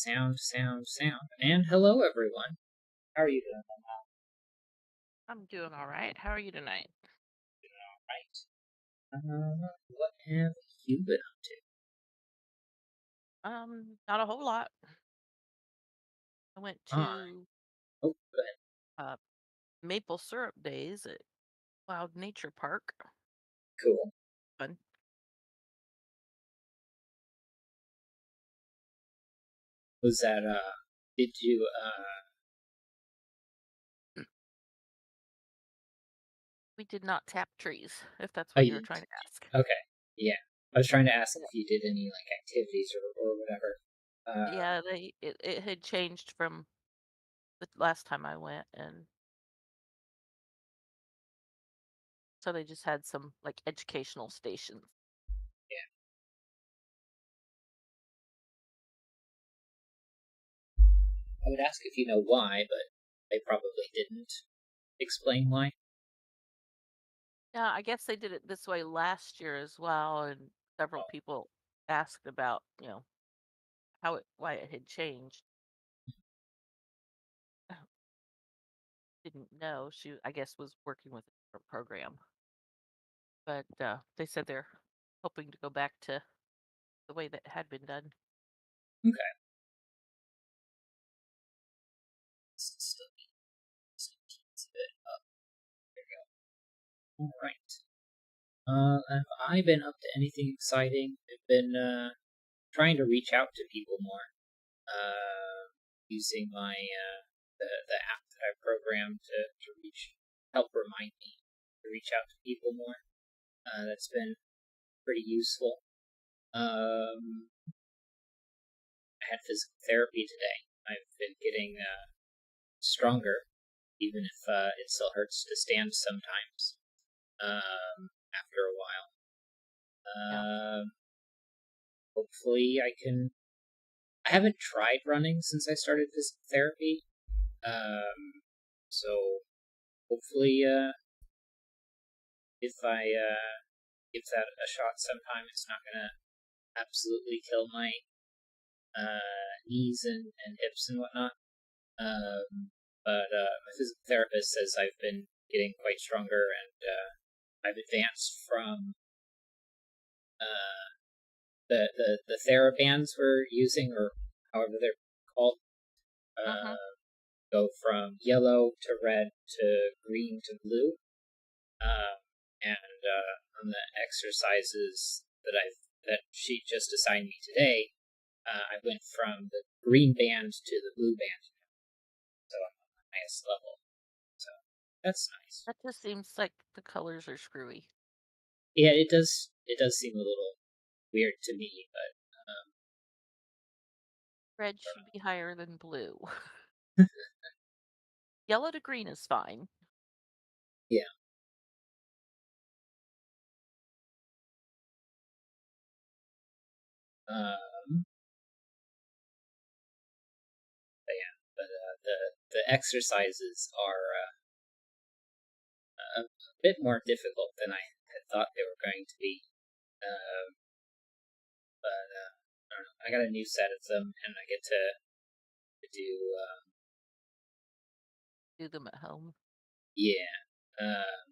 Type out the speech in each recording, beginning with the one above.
Sound. And hello, everyone. How are you doing? I'm doing all right. How are you tonight? What have you been up to? Not a whole lot. I went Ah, to oh, go ahead. uh maple syrup days at Wild Nature Park. Cool. Fun. Was that, did you, We did not tap trees, if that's oh, what you were you trying to did. ask. Okay, yeah. I was trying to ask Yeah, if you did any, like, activities or whatever. yeah, it had changed from the last time I went, and so they just had some like educational stations. Yeah. I would ask if you know why, but they probably didn't explain why. Yeah, I guess they did it this way last year as well, and several Oh, people asked about, why it had changed. Didn't know. She, I guess, was working with a different program. But they said they're hoping to go back to the way that had been done. okay. Still keeps it up. There you go. All right. Have I been up to anything exciting? I've been trying to reach out to people more, using my the app that I programmed to help remind me to reach out to people more. That's been pretty useful. I had physical therapy today. I've been getting stronger, even if it still hurts to stand sometimes. After a while. Yeah. Um, Hopefully, I can. I haven't tried running since I started physical therapy. Um, so hopefully, if I give that a shot sometime, it's not gonna absolutely kill my knees and hips and whatnot. But my physical therapist says I've been getting quite stronger, and I've advanced from the therabands we're using, or however they're called, Mm-hmm. go from yellow to red to green to blue. And on the exercises that she just assigned me today, I went from the green band to the blue band, so I'm on the highest level. So that's nice. That just seems like the colors are screwy. Yeah, it does. It does seem a little weird to me, but Red should be higher than blue. Yellow to green is fine. yeah. Um, but yeah, but the exercises are a bit more difficult than I had thought they were going to be. Um, but I don't know. I got a new set of them, and I get to do Do them at home. yeah. Uh,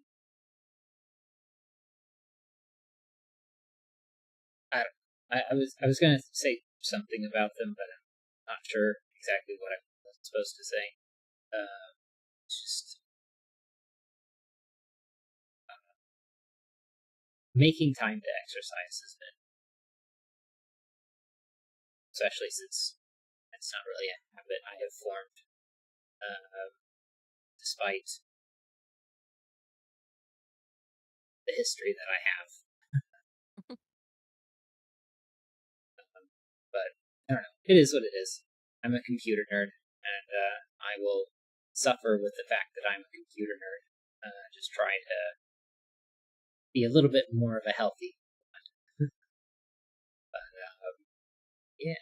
I was gonna say something about them, but I'm not sure exactly what I was supposed to say. It's just making time to exercise has been, especially since it's not really a habit I have formed, uh, despite the history that I have. But I don't know. It is what it is. I'm a computer nerd, and I will suffer with the fact that I'm a computer nerd. Just try to be a little bit more of a healthy. But yeah.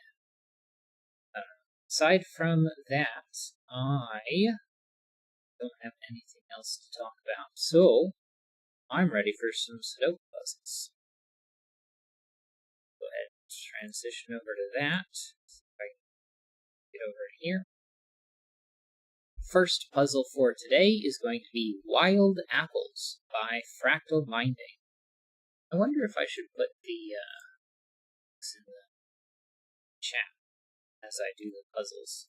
Aside from that, I don't have anything else to talk about. So I'm ready for some Sudoku puzzles. Go ahead, transition over to that. get over here. First puzzle for today is going to be Wild Apples by Fractal Minding. I wonder if I should put the links in the chat as I do the puzzles.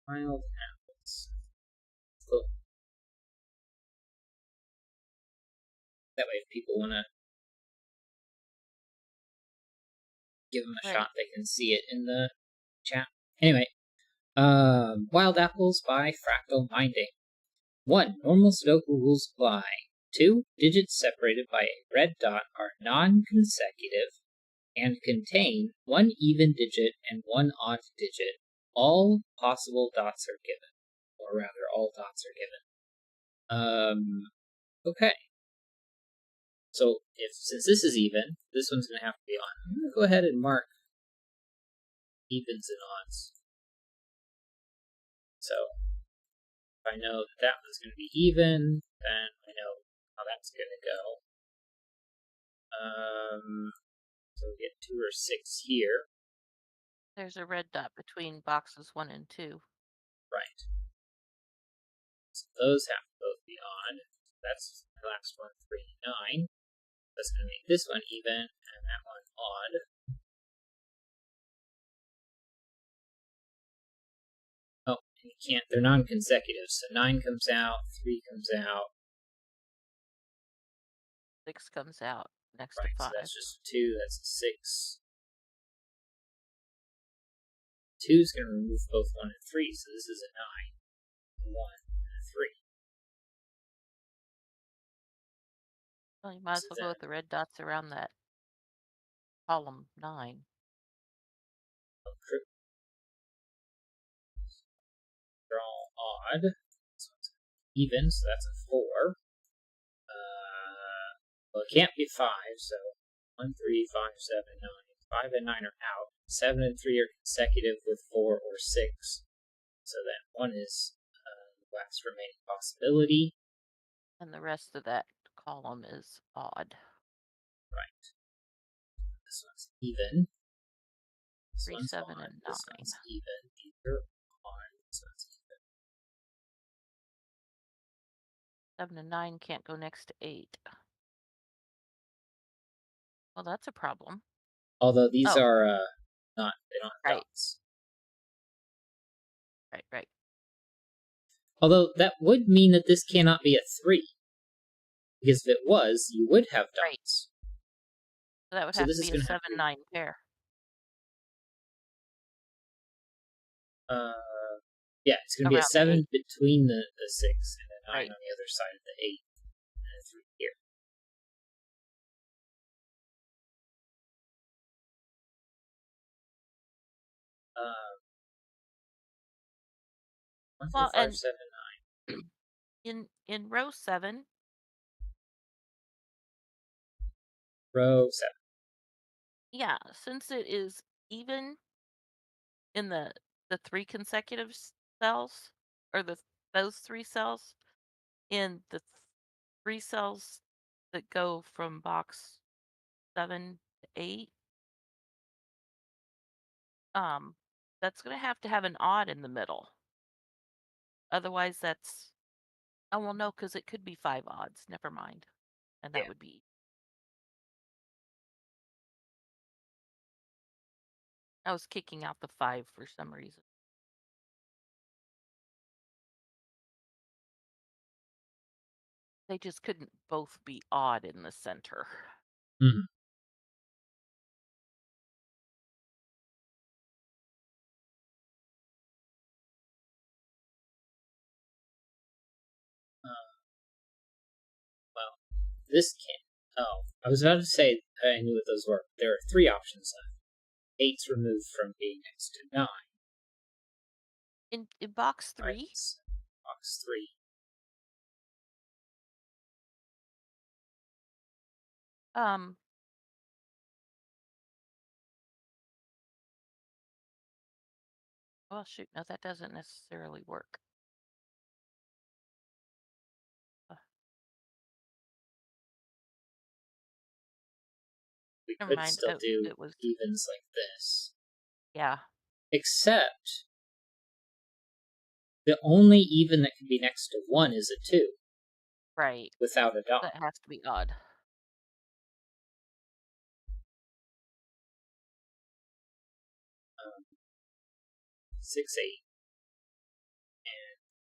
Wild Apples. Cool. That way, if people want to give them a Right. shot, they can see it in the chat. Anyway, Wild Apples by Fractal Minding. 1. Normal Sudoku rules apply. 2. Digits separated by a red dot are non-consecutive and contain one even digit and one odd digit. All possible dots are given. Or rather, all dots are given. Okay. So, since this is even, this one's going to have to be on. I'm going to go ahead and mark evens and odds. So, if I know that that one's going to be even, then I know how that's going to go. So we get 2 or 6 here. There's a red dot between boxes 1 and 2. Right. So those have to both be odd. That's the last one, 3, 9. That's going to make this one even, and that one odd. Oh, and you can't, they're non-consecutive, so 9 comes out, 3 comes out. 6 comes out next Right, to so 5. that's just 2, that's a 6. 2 is going to remove both 1 and 3, so this is a 9, 1, and a 3. Well, you might as So well go then, with the red dots around that column 9. they're all odd. So it's even, so that's a 4. Well, it can't be 5, so 1, 3, 5, 7, 9. 5 and 9 are out. 7 and 3 are consecutive with 4 or 6. So then 1 is the last remaining possibility. And the rest of that column is odd. Right. This one's even. This 3, one's 7, odd. and 9. This one's even. These are odd. This one's even. 7 and 9 can't go next to 8. Well, that's a problem. Although these Oh, are not, they don't have right, dots. right. Although that would mean that this cannot be a 3. Because if it was, you would have Right. dots. So that would So have this to is be a going to have 7, to be 9 pair. yeah, it's going to be a Around the 7 8. between the 6 and a 9 Right. on the other side of the 8 and a 3 here. One, four, Well, five, and 7, in row 7, 9. Row 7. yeah, since it is even in the 3 consecutive cells, or those 3 cells, in the 3 cells that go from box 7 to 8, um, that's going to have an odd in the middle. Otherwise, that's, oh, well, no, because it could be 5 odds. Never mind. And that Yeah. would be, I was kicking out the 5 for some reason. They just couldn't both be odd in the center. Mm-hmm. Well, this can't. Oh, I was about to say I knew what those were. There are 3 options left. 8's removed from being next to 9. In box Right. 3, Box 3. um, well, shoot, no, that doesn't necessarily work. Never could mind. still do It was, evens like this. yeah, Except the only even that can be next to 1 is a 2, right. without a dot. That has to be odd. 6, 8,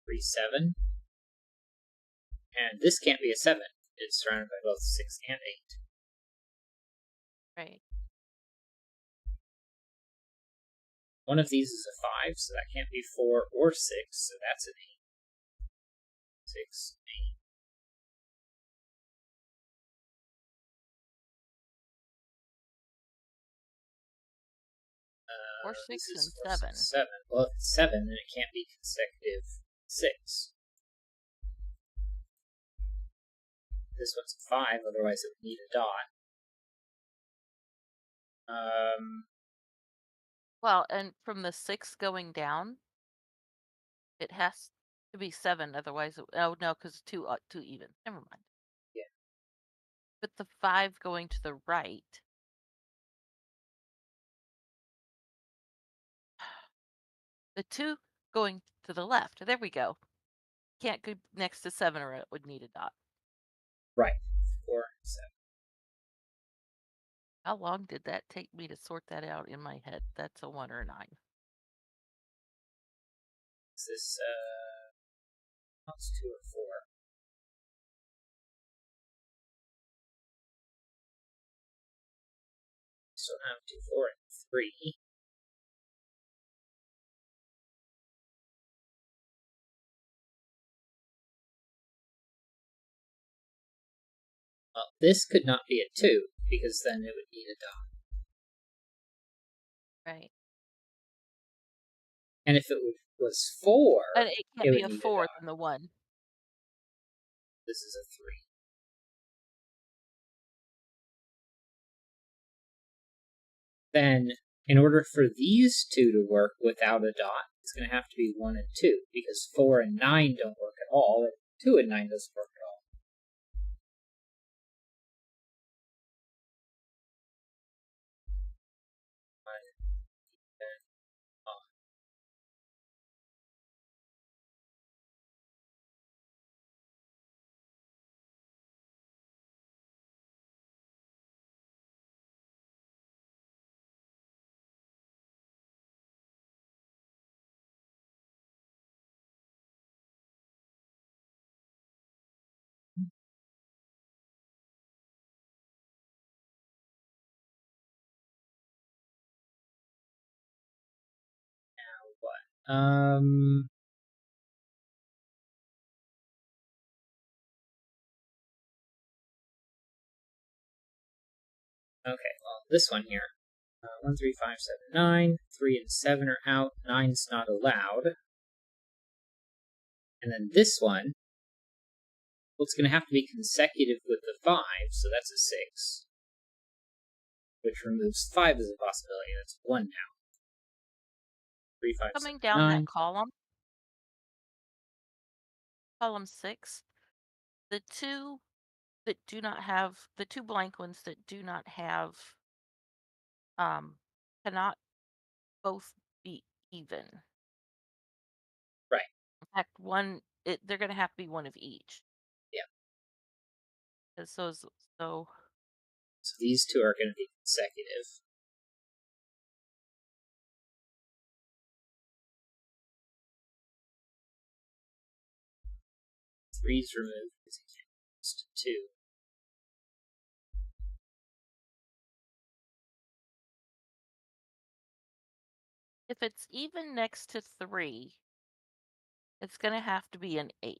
3, 7. And this can't be a 7. It's surrounded by both 6 and 8. Right. One of these is a 5, so that can't be 4 or 6, so that's an 8. 6, 8. Or This 6 is and 4, 6, 7. 7. Well, if it's 7, then it can't be consecutive 6. This one's a 5, otherwise it would need a dot. Well, and from the 6 going down, it has to be 7. Otherwise, oh no, because two even. Never mind. Yeah. But the 5 going to the right. The 2 going to the left. There we go. Can't go next to 7 or it would need a dot. Right. 4, 7. How long did that take me to sort that out in my head? That's a 1 or a 9. Is this, that's 2 or 4? So now 2, 4, and 3. Well, this could not be a 2, because then it would need a dot. Right. And if it was 4, And it can't it be would a need a 4 dot. than the 1. This is a 3. Then, in order for these two to work without a dot, it's going to have to be 1 and 2, because 4 and 9 don't work at all, and 2 and 9 doesn't work at all. What? Okay, well, this one here. 1, 3, 5, 7, 9. 3 and 7 are out. 9's not allowed. And then this one, well, it's going to have to be consecutive with the 5, so that's a 6. Which removes 5 as a possibility. That's 1 now. 3, 5, 7, Coming down 9. that column, column 6, the two that do not have, the 2 blank ones that do not have, cannot both be even. Right. In fact, they're going to have to be one of each. Yeah. And so So these two are going to be consecutive. Three's removed because it can't be next to 2. if it's even next to 3, it's going to have to be an 8.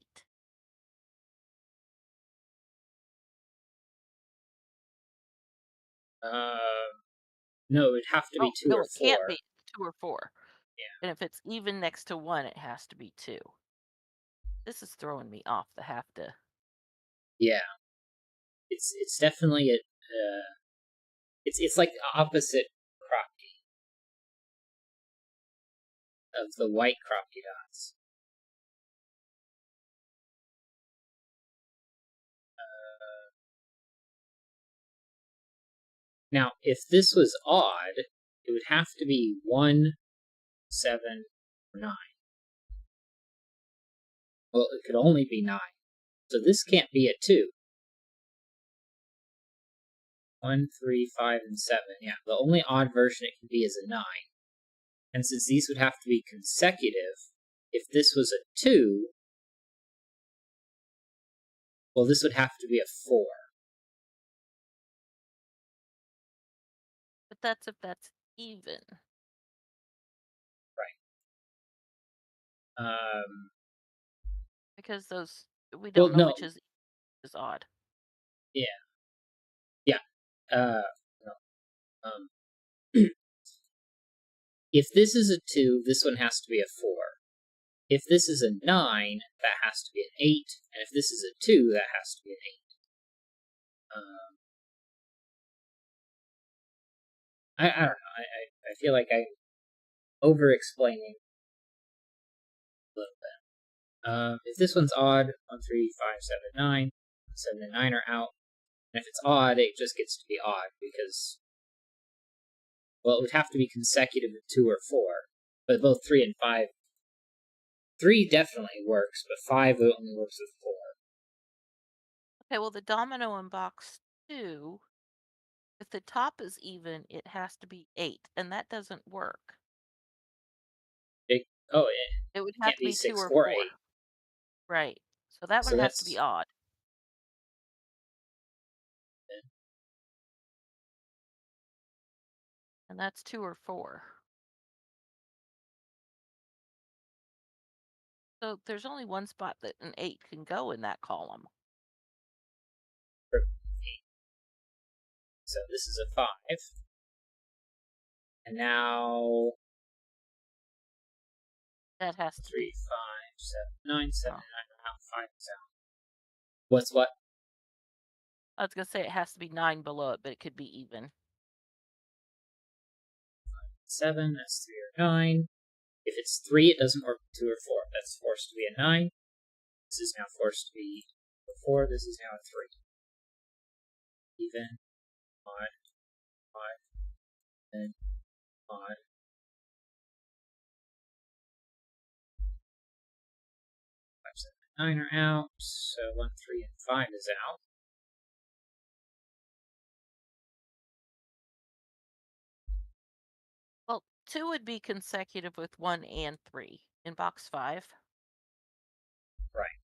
No, it would have to be Oh, 2 no, or it 4. can't be 2 or 4. Yeah. And if it's even next to 1, it has to be 2. This is throwing me off the have to. Yeah. It's definitely a it's like the opposite Kropke of the white Kropke dots. Now, if this was odd, it would have to be 1, 7, or 9. Well, it could only be 9. So this can't be a 2. 1, 3, 5, and 7. Yeah, the only odd version it can be is a 9. And since these would have to be consecutive, if this was a 2, well, this would have to be a 4. But that's if that's even. Right. Because those we Well, don't know no. which is odd. Yeah. Yeah. No. Um, if this is a 2, this one has to be a 4. If this is a 9, that has to be an 8. And if this is a 2, that has to be an 8. I don't know. I feel like I'm over-explaining a little bit. If this one's odd, 1, 3, 5, 7, 9, 7 and 9 are out. And if it's odd, it just gets to be odd because, well, it would have to be consecutive of 2 or 4. But both 3 and 5, 3 definitely works, but 5 only works with 4. Okay, well the domino in box 2, if the top is even, it has to be 8, and that doesn't work. It, It would it have can't to be be 2 6 or 4 4. 8. Right. So that So one has to be that's odd. And that's 2 or 4. So there's only one spot that an 8 can go in that column. for 8. So this is a 5. And now That has to 3, be 5, 7, 9, 7 oh, and 9 are out, 5 is out. What's what? I was gonna say it has to be 9 below it, but it could be even. 7, that's 3 or 9. If it's 3, it doesn't work with 2 or 4. That's forced to be a 9. This is now forced to be a 4. This is now a 3. Even, odd, odd, then odd. 5, 7, and 9 are out. So 1, 3, and 5 is out. Well, 2 would be consecutive with 1 and 3 in box 5. Right.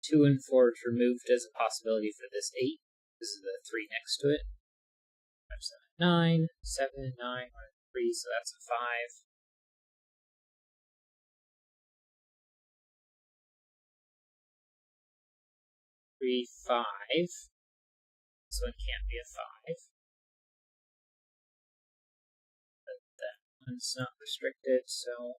2 and 4 is removed as a possibility for this 8. This is the 3 next to it. 5, 7, 9, 7, 9, 1, 3, so that's a 5. 3, 5. This one can't be a 5. But that one's not restricted, so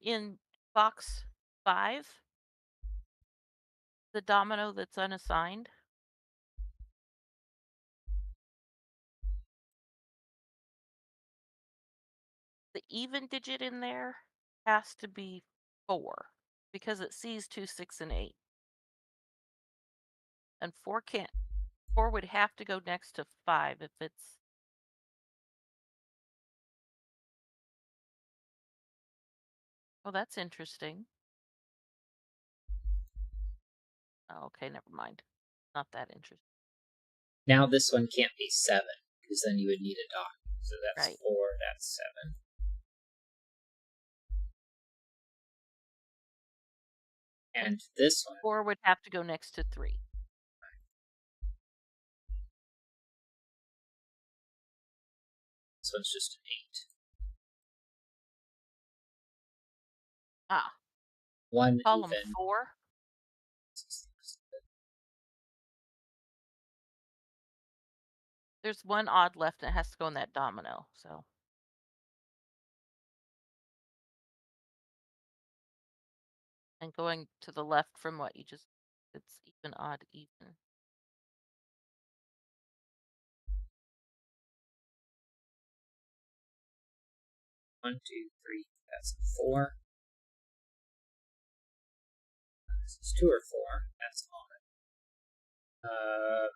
In box 5, the domino that's unassigned, the even digit in there has to be 4 because it sees 2, 6, and 8. And 4 would have to go next to 5 if it's oh, that's interesting. Oh, okay, never mind. Not that interesting. now this one can't be 7, because then you would need a dot. So that's Right. 4, that's 7. And this one, 4 would have to go next to 3. this one's just an 8. Ah, 1 column even. 4. There's one odd left and it has to go in that domino, so. And going to the left from what you just, it's even, odd, even. 1, 2, 3, that's a 4. It's 2 or 4. That's odd.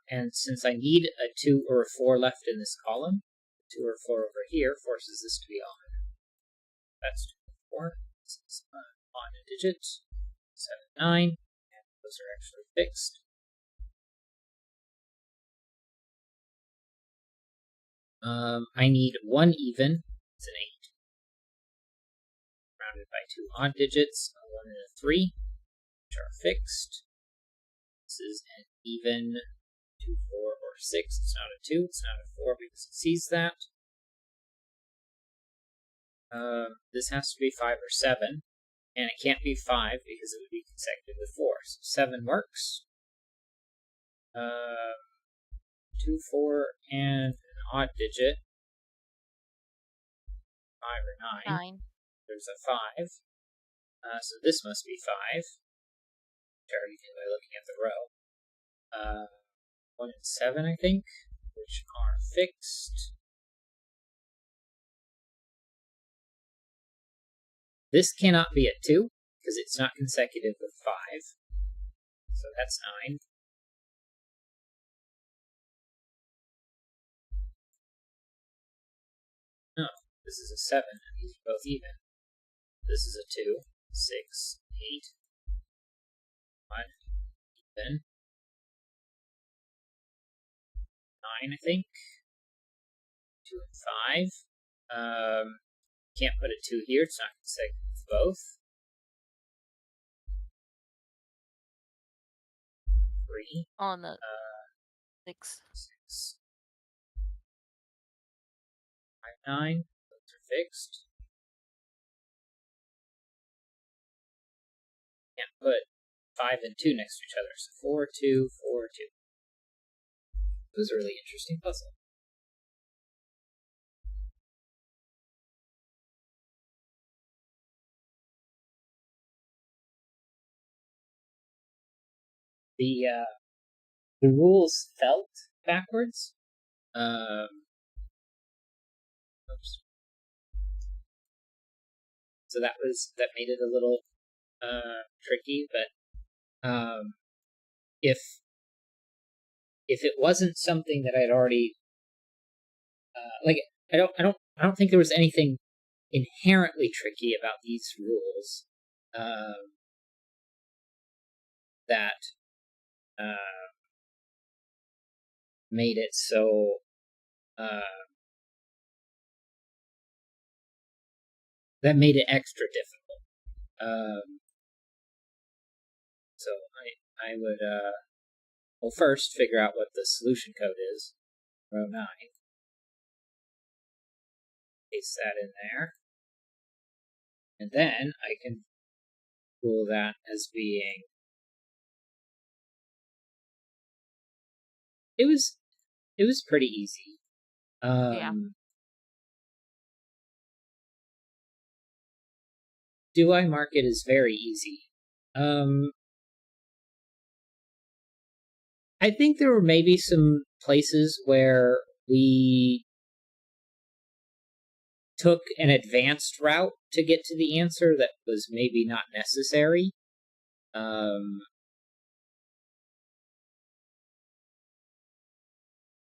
And since I need a 2 or a 4 left in this column, 2 or 4 over here forces this to be odd. That's 2 or 4. This is odd digit. 7, 9. And those are actually fixed. I need 1 even. It's an 8. Rounded by 2 odd digits, a 1 and a 3, which are fixed. This is an even 2, 4, or 6. It's not a 2, it's not a 4 because it sees that. This has to be 5 or 7, and it can't be 5 because it would be consecutive with 4. So 7 works. 2, 4, and an odd digit. 5 or 9. 9. There's a 5. So this must be 5. Which I already did by looking at the row. 1 and 7, I think, which are fixed. This cannot be at 2, because it's not consecutive with 5. So that's 9. No, this is a 7, and these are both even. This is a 2, 6, 8, 1, even. 9, I think. 2 and 5. Can't put a 2 here, it's not consecutive with both. 3. On the 6. 6. 5, 9. Those are fixed. Can't put 5 and 2 next to each other. So 4, 2, 4, 2. It was a really interesting puzzle. The rules felt backwards. Oops. So that made it a little tricky, but if it wasn't something that I'd already like, I don't think there was anything inherently tricky about these rules that made it so that made it extra difficult. So I would well, first figure out what the solution code is, row 9. Paste that in there. And then I can rule that as being... It was pretty easy. Yeah. Do I mark it as very easy? I think there were maybe some places where we took an advanced route to get to the answer that was maybe not necessary.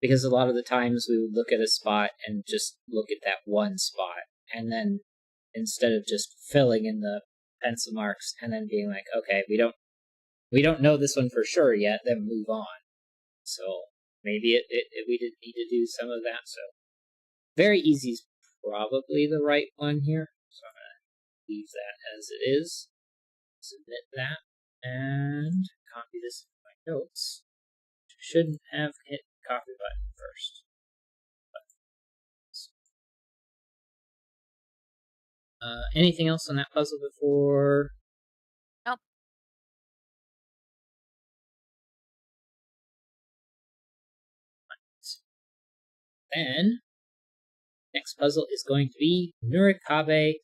Because a lot of the times we would look at a spot and just look at that one spot, and then instead of just filling in the pencil marks and then being like, okay, we don't know this one for sure yet, then move on. So maybe we didn't need to do some of that. So very easy is probably the right one here. So I'm going to leave that as it is. Submit that and copy this in my notes. Shouldn't have hit the copy button first. Anything else on that puzzle before? Nope. Then, next puzzle is going to be Nurikabe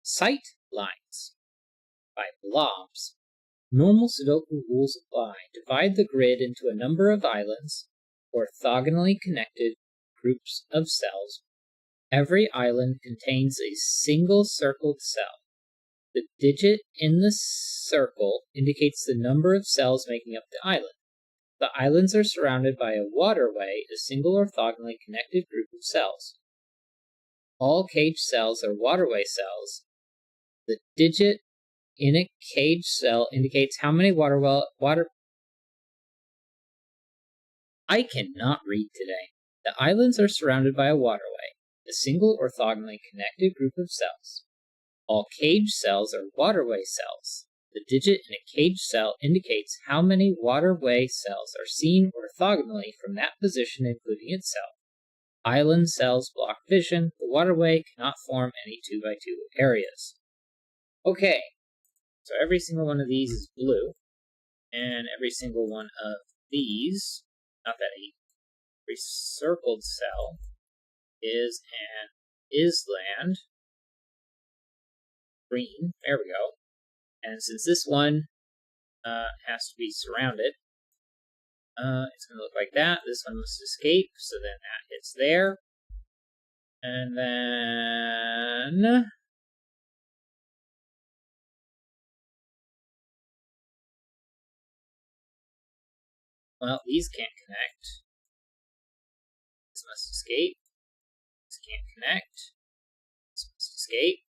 sight lines by Blobs. Normal Sudoku rules apply. Divide the grid into a number of islands, orthogonally connected groups of cells. Every island contains a single circled cell. The digit in the circle indicates the number of cells making up the island. The islands are surrounded by a waterway, a single orthogonally connected group of cells. All cage cells are waterway cells. The digit in a cage cell indicates how many water. I cannot read today. The islands are surrounded by a waterway, a single orthogonally connected group of cells. All cage cells are waterway cells. The digit in a cage cell indicates how many waterway cells are seen orthogonally from that position, including itself. Island cells block vision. The waterway cannot form any 2x2 areas. Okay, so every single one of these is blue, and every single one of these, not that every circled cell is an island green. There we go. And since this one has to be surrounded, it's going to look like that. This one must escape, so then that hits there. And then well, these can't connect. This must escape. This can't connect. This must escape.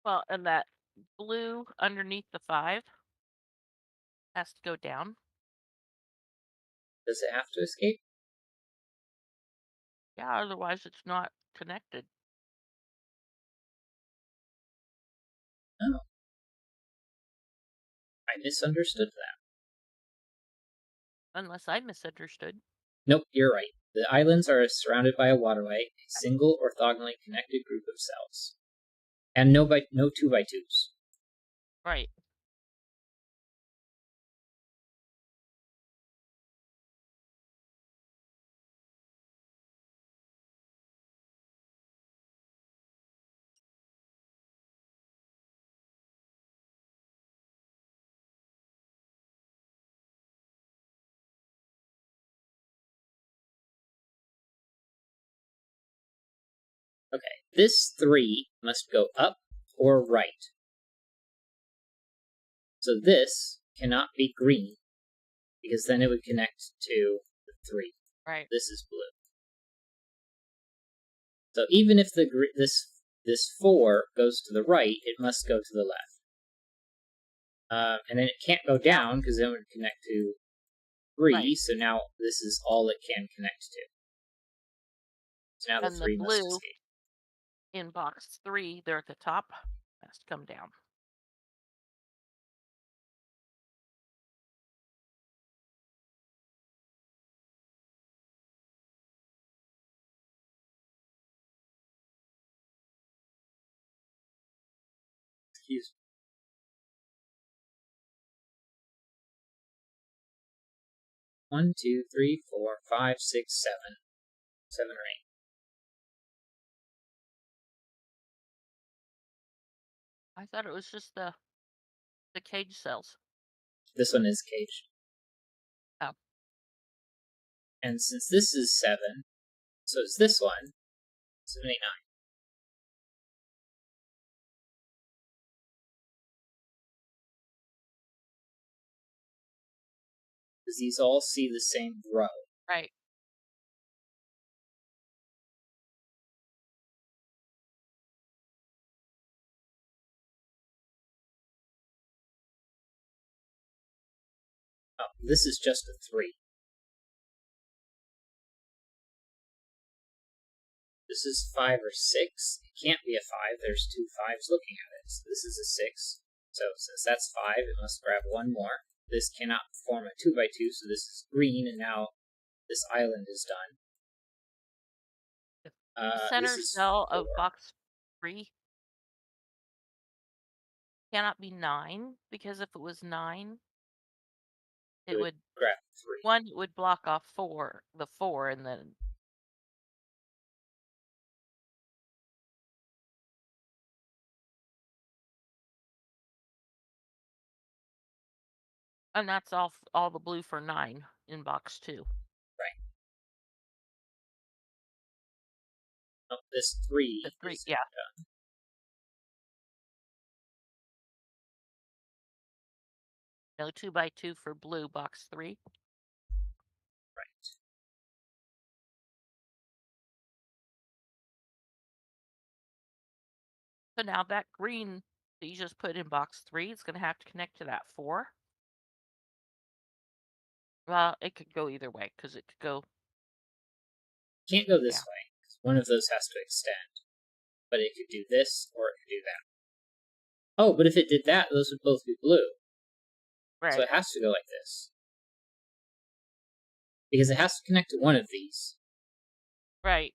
Well, and that blue underneath the 5 has to go down. Does it have to escape? Yeah, otherwise it's not connected. No. I misunderstood that. Unless I misunderstood. Nope, you're right. The islands are surrounded by a waterway, a single orthogonally connected group of cells. And no 2x2s. Right. Okay, this 3 must go up or right. So this cannot be green, because then it would connect to the 3. Right. This is blue. So even if this 4 goes to the right, it must go to the left. And then it can't go down, because then it would connect to 3, Right. so now this is all it can connect to. So now the And the 3 must blue escape. in box 3, they're at the top, has to come down. Excuse me. 1, 2, 3, 4, 5, 6, 7. 7 or 8. I thought it was just the cage cells. This one is caged. Oh. And since this is 7, so is this one. 7, 8, 9. Because these all see the same row. Right. Oh, this is just a 3. This is 5 or 6. It can't be a 5. There's 2 5s looking at it. So this is a 6. So since that's 5, it must grab one more. This cannot form a 2x2, so this is green, and now this island is done. The center cell 4. of box 3 cannot be 9, because if it was 9, it would grab 3. 1 would block off 4, the 4, and then and that's all the blue for 9 in box 2. Right. this The 3 three, isn't yeah. done. No 2x2 for blue, box 3. Right. So now that green that you just put in box 3 is going to have to connect to that 4. Well, it could go either way because it could go, Can't go this yeah, way. One of those has to extend. But it could do this, or it could do that. Oh, but if it did that, those would both be blue. So right, it has to go like this. Because it has to connect to one of these. right.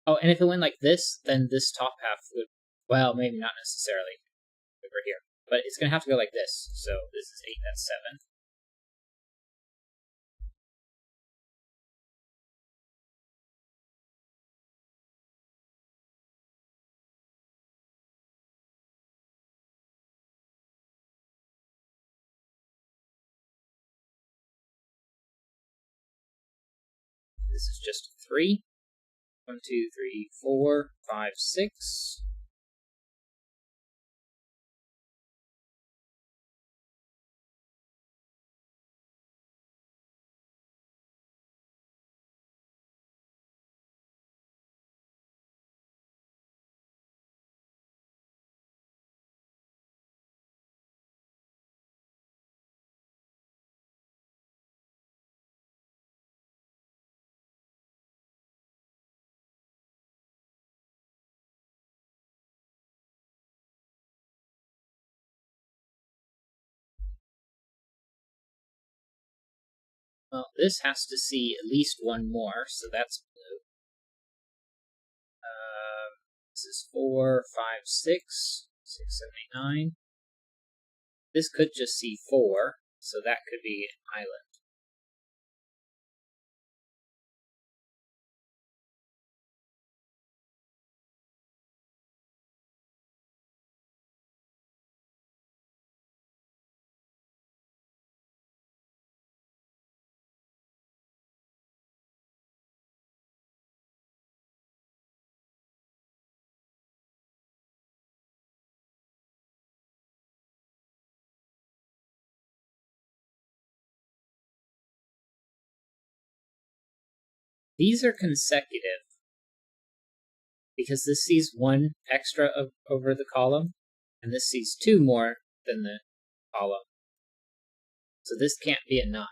Oh, and if it went like this, then this top half would... Well, maybe not necessarily over here. But it's going to have to go like this. So this is 8, that's 7. This is just 3. 1, 2, 3, 4, 5, 6. Well, this has to see at least one more, so that's blue. This is 4, 5, 6, 6, 7, 8, 9. This could just see 4, so that could be an island. These are consecutive because this sees 1 extra over the column, and this sees 2 more than the column. So this can't be a 9.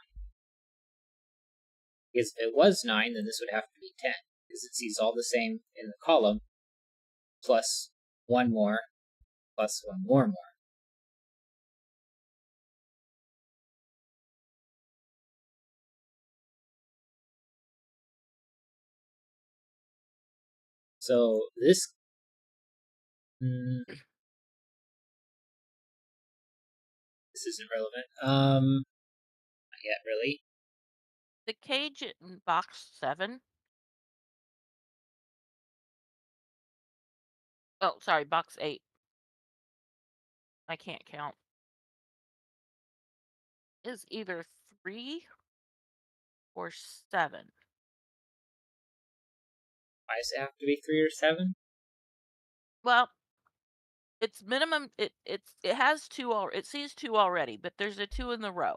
Because if it was 9, then this would have to be 10, because it sees all the same in the column, plus 1 more, plus 1 more. So this... this isn't relevant. Not yet, really. The cage in box 7. Oh, sorry, box 8. I can't count. Is either 3 or 7. Why does it have to be 3 or 7? Well, it's minimum. It has 2 it sees 2 already, but there's a 2 in the row.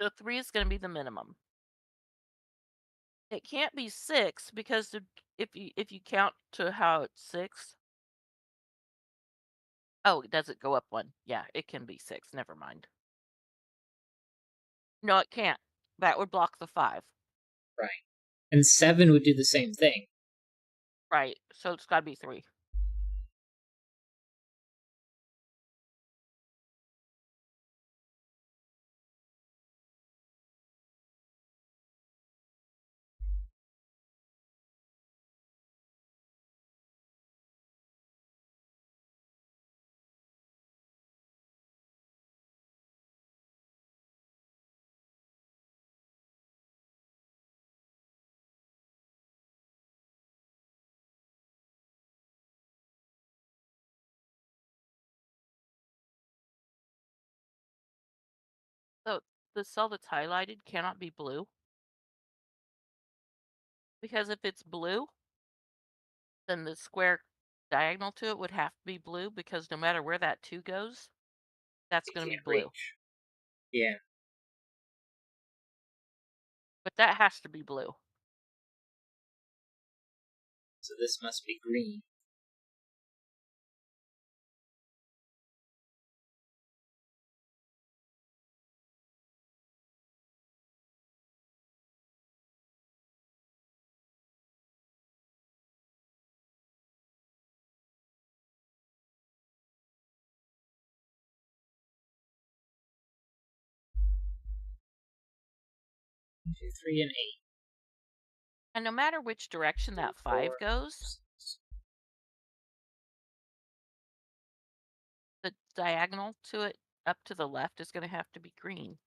So 3 is going to be the minimum. It can't be 6 because if you count to how it's 6. Oh, does it go up 1? Yeah, it can be 6. Never mind. No, it can't. That would block the 5. Right. And 7 would do the same thing. Right. So it's got to be 3. So the cell that's highlighted cannot be blue. Because if it's blue, then the square diagonal to it would have to be blue because no matter where that 2 goes, that's You going to be can't blue. reach. Yeah. But that has to be blue. So this must be green. One, two, three, and 8. And no matter which direction 2, that 4, 5 goes, 6. the diagonal to it up to the left is going to have to be green.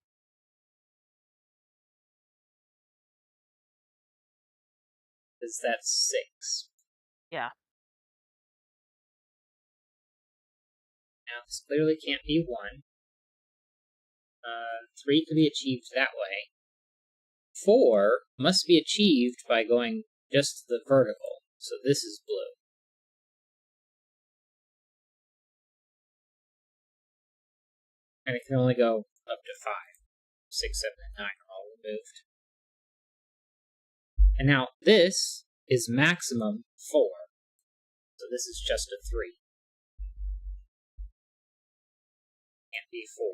Because that's 6. Yeah. Now this clearly can't be 1. 3 could be achieved that way. 4 must be achieved by going just the vertical. So this is blue. And it can only go up to 5. 6, 7, and 9 are all removed. And now this is maximum 4. So this is just a 3. Can't be 4.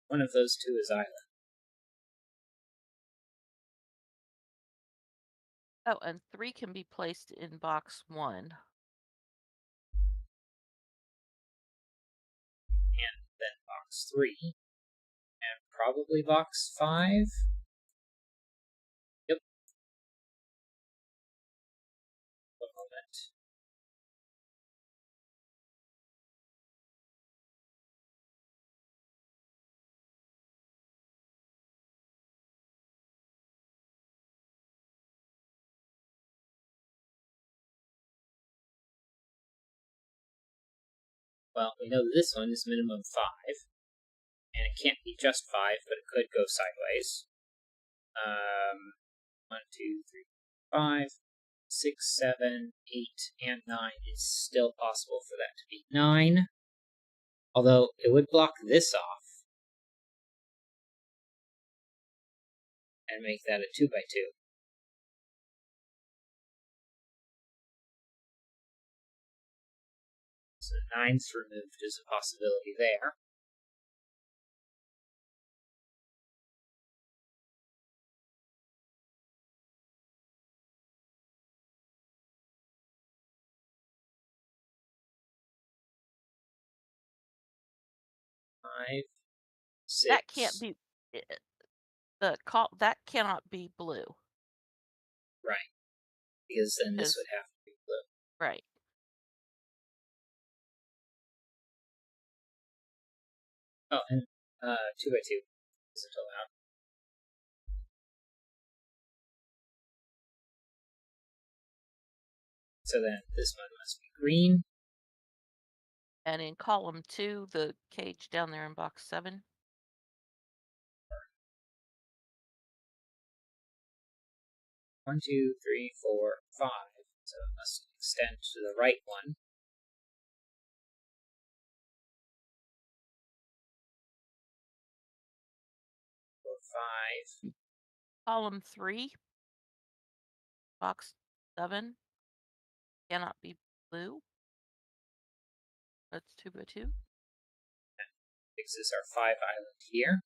One of those two is island. Oh, and 3 can be placed in box 1. And then box 3. And probably box 5. Yep. One moment. Well, we know this one is minimum 5. And it can't be just 5, but it could go sideways. 1, 2, 3, 5, 6, 7, 8, and 9 is still possible for that to be 9. Although it would block this off and make that a 2 by 2. So 9's removed as a possibility there. Five, That can't 6. be that cannot be blue. Right. Because then this Because would have to be blue. right. Oh, and 2 by 2 isn't allowed. So then this one must be green. And in column 2, the cage down there in box 7. 1, 2, 3, 4, 5. So it must extend to the right one. 4, 5. Column 3, box 7 cannot be blue. That's 2 by 2. Fixes our 5 island here.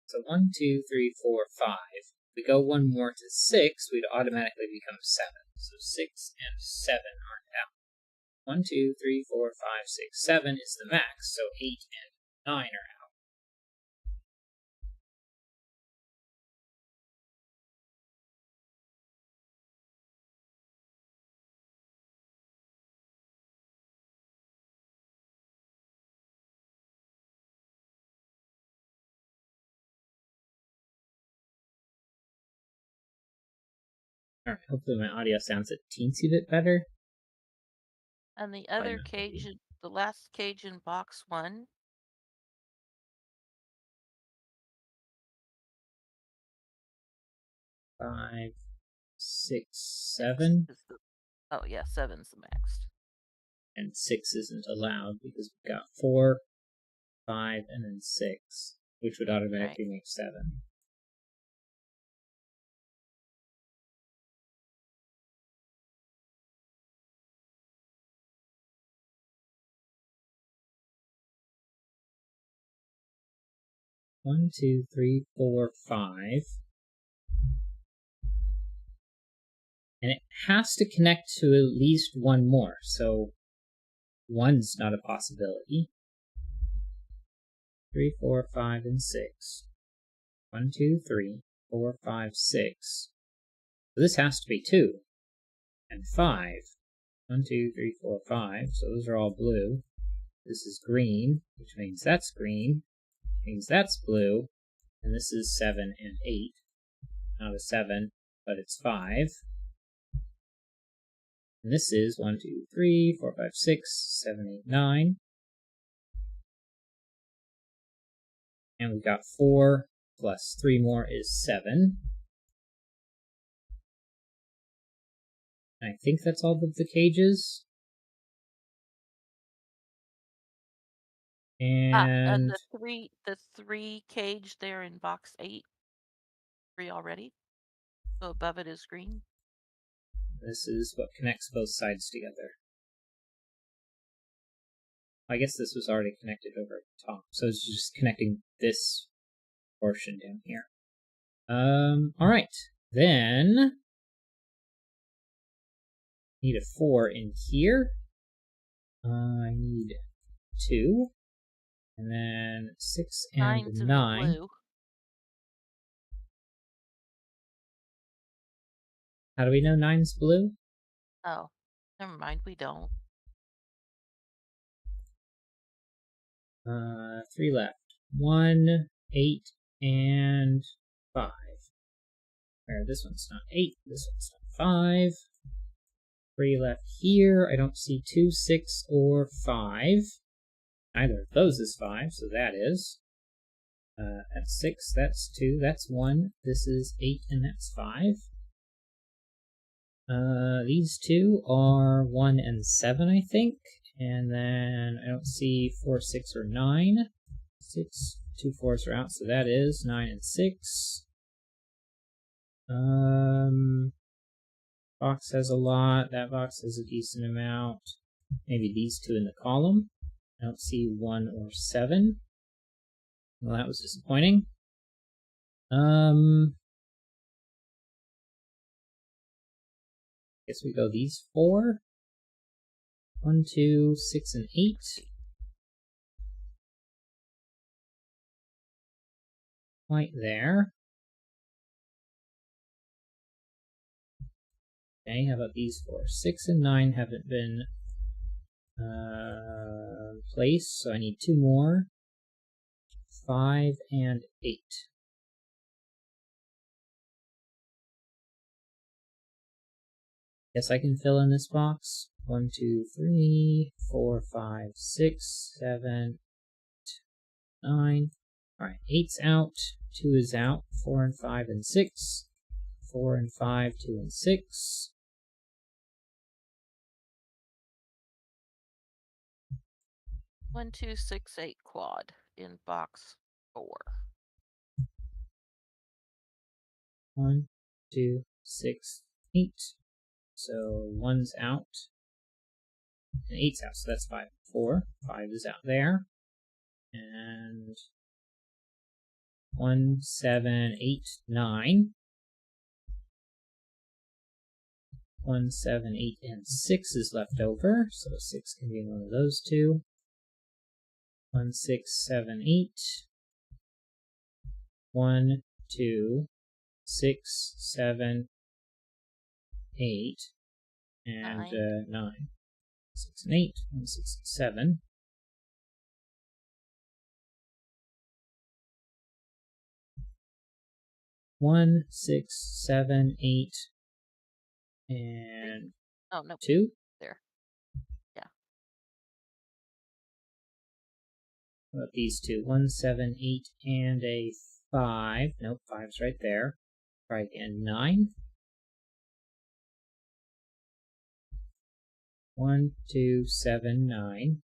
So 1, 2, 3, 4, 5. If we go one more to 6, we'd automatically become 7. So 6 and 7 aren't out. 1, 2, 3, 4, 5, 6, 7 is the max, so 8 and 9 are out. Alright, hopefully my audio sounds a teensy bit better. And the Probably other not gonna cage, be. the last cage in box 1. 5, 6, 6 7. is the. Oh yeah, 7's the max. And 6 isn't allowed because we've got 4, 5, and then 6, which would Right. automatically make 7. One, 2, 3, 4, 5. And it has to connect to at least one more, so 1's not a possibility. 3, 4, 5, and 6. 1, 2, 3, 4, 5, 6. So this has to be 2. And 5. 1, 2, 3, 4, 5. So those are all blue. This is green, which means that's green, which means that's blue. And this is 7 and 8. Not a 7, but it's 5. And this is 1, 2, 3, 4, 5, 6, 7, 8, 9. And we've got 4 plus 3 more is 7. And I think that's all of the cages. And And the three cage there in box 8. 3 already. So above it is green. this is what connects both sides together. I guess this was already connected over at the top, so it's just connecting this portion down here. Alright. Then need a 4 in here. I need 2. And then 6 and 9's in the 9. blue. How do we know 9's blue? Oh, never mind. We don't. 3 left. 1, 8, and 5. Or this one's not 8, this one's not 5. 3 left here. I don't see 2, 6, or 5. Neither of those is 5, so that is. That's 6, that's 2, that's 1. This is 8, and that's 5. These two are 1 and 7, I think. And then I don't see 4, 6, or 9. 6, 2 4s are out, so that is 9 and 6. Box has a lot. That box has a decent amount. Maybe these two in the column. I don't see 1 or 7. Well, that was disappointing. Guess we go these 4. 1, 2, 6, and 8. Right there. Okay, how about these 4? 6 and 9 haven't been placed, so I need 2 more. 5 and 8. Guess I can fill in this box. 1, 2, 3, 4, 5, 6, 7, 9. Alright, 8's out, 2 is out, 4 and 5 and 6. 4 and 5, 2 and 6. One, 2, 6, 8 quad in box 4. 1, 2, 6, 8. So 1's out. And 8's out, so that's 5 and 4. 5 is out there. And 1, 7, 8, 9. 1, 7, 8, and 6 is left over, so 6 can be one of those two. 1, 6, 7, 8. 1, 2, 6, 7, 8, and 9. 6 and 8, 1, 6, and 7. One, 6, 7, 8, and Oh no, 2. there. Yeah. What about these two? 1, 7, 8, and a 5. Nope, 5's right there. Try again. 9. 1, 2, 7, 9.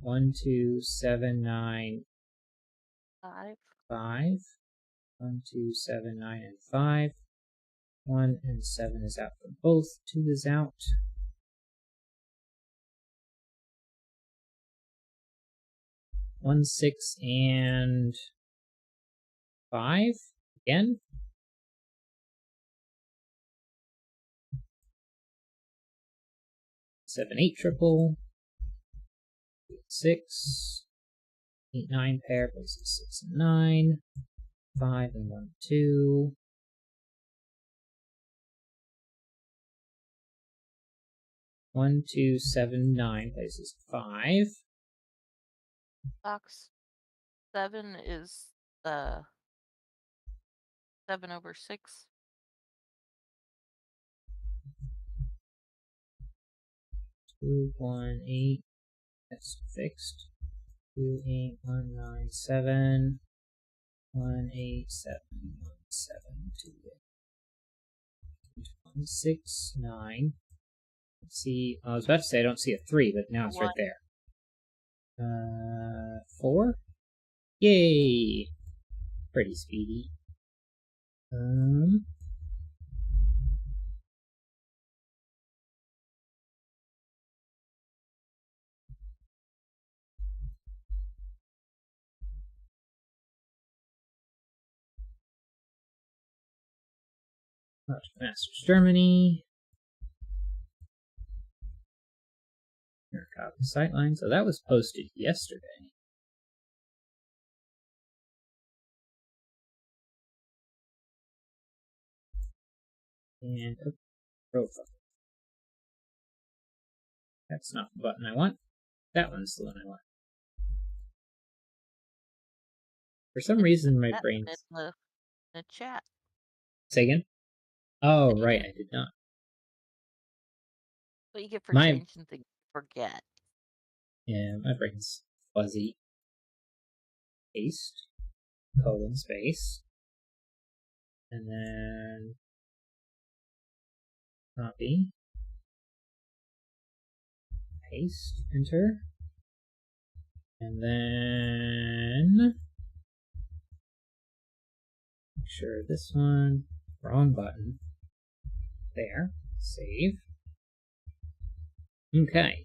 1, 2, 7, 9, 5. 5. 1, 2, 7, 9, and 5. 1 and 7 is out for both. 2 is out. 1, 6, and 5 again. 7, 8 triple. 6. 8, 9 pair places 6 and 9. 5 and 1, 2. 1, 2, 7, 9 places 5. Box 7 is 7 over 6. 2, 1, 8. That's fixed. 2, 8, 1, 9, 7. 1, 8, 7, 1, 7, 2, 1, 6, 9. Let's see. I was about to say I don't see a 3, but now it's right there. 4. Yay! Pretty speedy. Masters Germany. Copy sightline. So that was posted yesterday. And profile. That's not the button I want. That one's the one I want. For some reason, my brain. In the chat. Say again? Oh, right, I did not. What you get for changing things, forget. Yeah, my brain's fuzzy. Paste. Colon space. And then copy. Paste. Enter. And then make sure this one, wrong button. There. Save. Okay.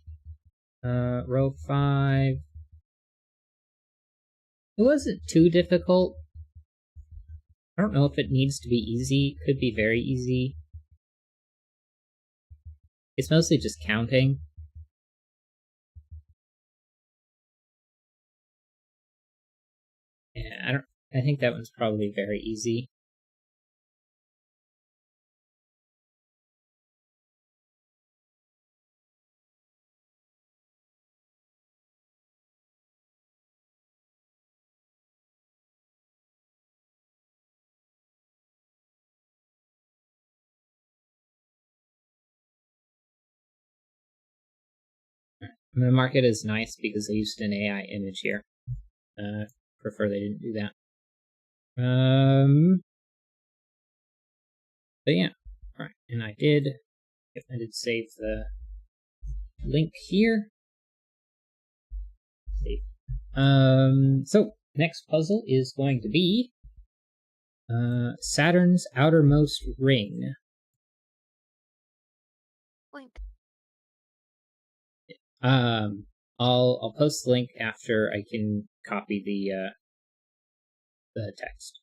Row 5. It wasn't too difficult. I don't know if it needs to be easy. Could be very easy. It's mostly just counting. Yeah, I think that one's probably very easy. I'm going to mark it as nice because I used an AI image here. Prefer they didn't do that. But yeah. Alright, and I did save the link here. Save. So next puzzle is going to be Saturn's outermost ring. Link. I'll post the link after I can copy the text.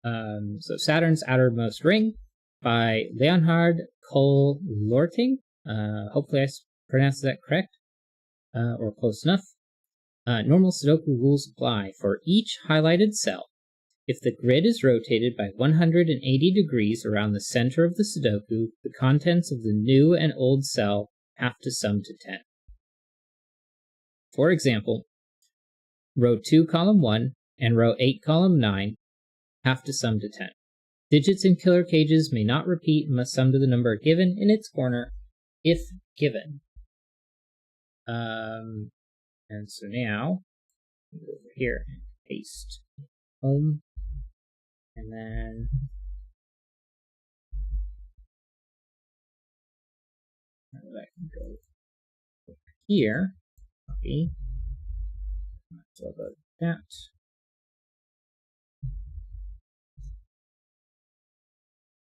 So Saturn's Outermost Ring by Leonhard Kohl-Lorting. Hopefully I pronounced that correct, or close enough. Normal Sudoku rules apply for each highlighted cell. If the grid is rotated by 180 degrees around the center of the Sudoku, the contents of the new and old cell have to sum to 10. For example, row 2, column 1, and row 8, column 9 have to sum to 10. Digits in killer cages may not repeat and must sum to the number given in its corner if given. And so now, go over here and paste home, and then I can go here, copy, so I'll go to that.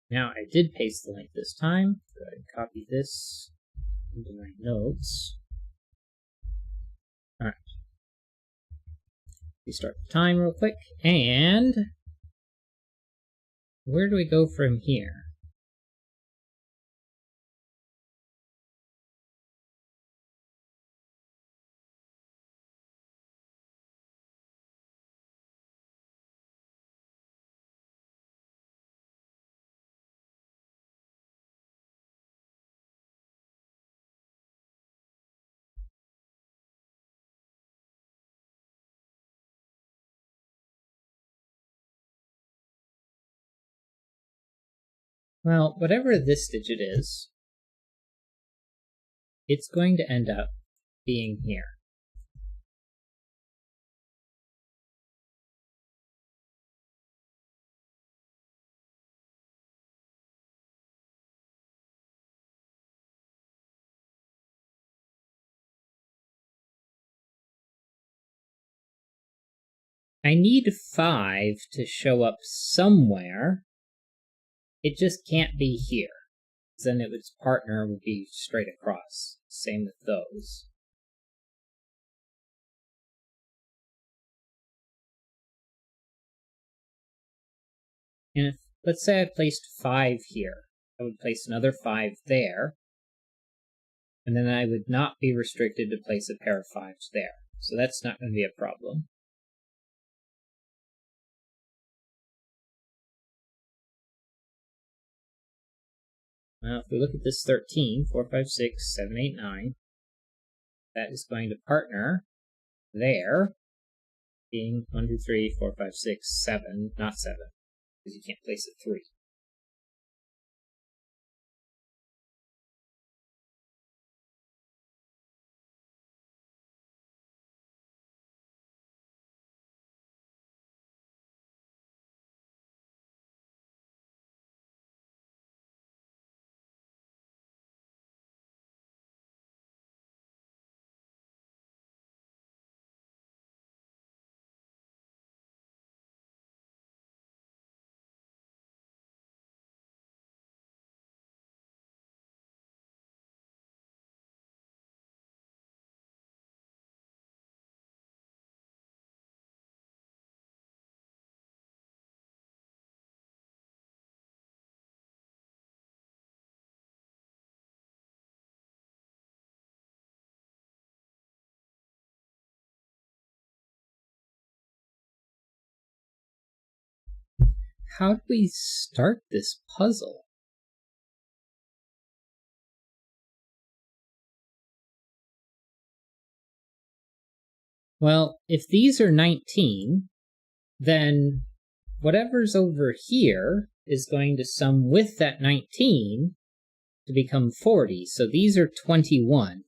Now I did paste the link this time. Go ahead and copy this into my notes. Alright. Restart the time real quick. And where do we go from here? Well, whatever this digit is, it's going to end up being here. I need 5 to show up somewhere. It just can't be here. Then its partner would be straight across. Same with those. And if, let's say I placed 5 here, I would place another 5 there, and then I would not be restricted to place a pair of 5s there. So that's not going to be a problem. Now, if we look at this 13, 4, 5, 6, 7, 8, 9, that is going to partner there, being 1, 2, 3, 4, 5, 6, 7, not 7, because you can't place a 3. How do we start this puzzle? Well, if these are 19, then whatever's over here is going to sum with that 19 to become 40. So these are 21.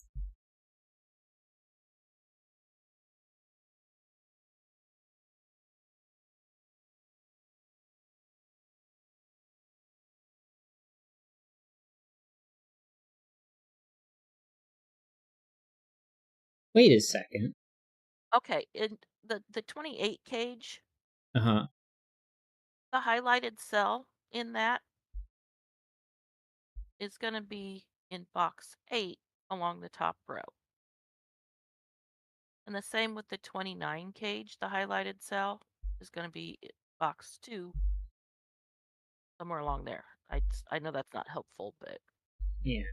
Wait a second. Okay, in the 28 cage, Uh-huh. the highlighted cell in that is going to be in box 8 along the top row. And the same with the 29 cage, the highlighted cell is going to be box 2 somewhere along there. I know that's not helpful, but Yeah.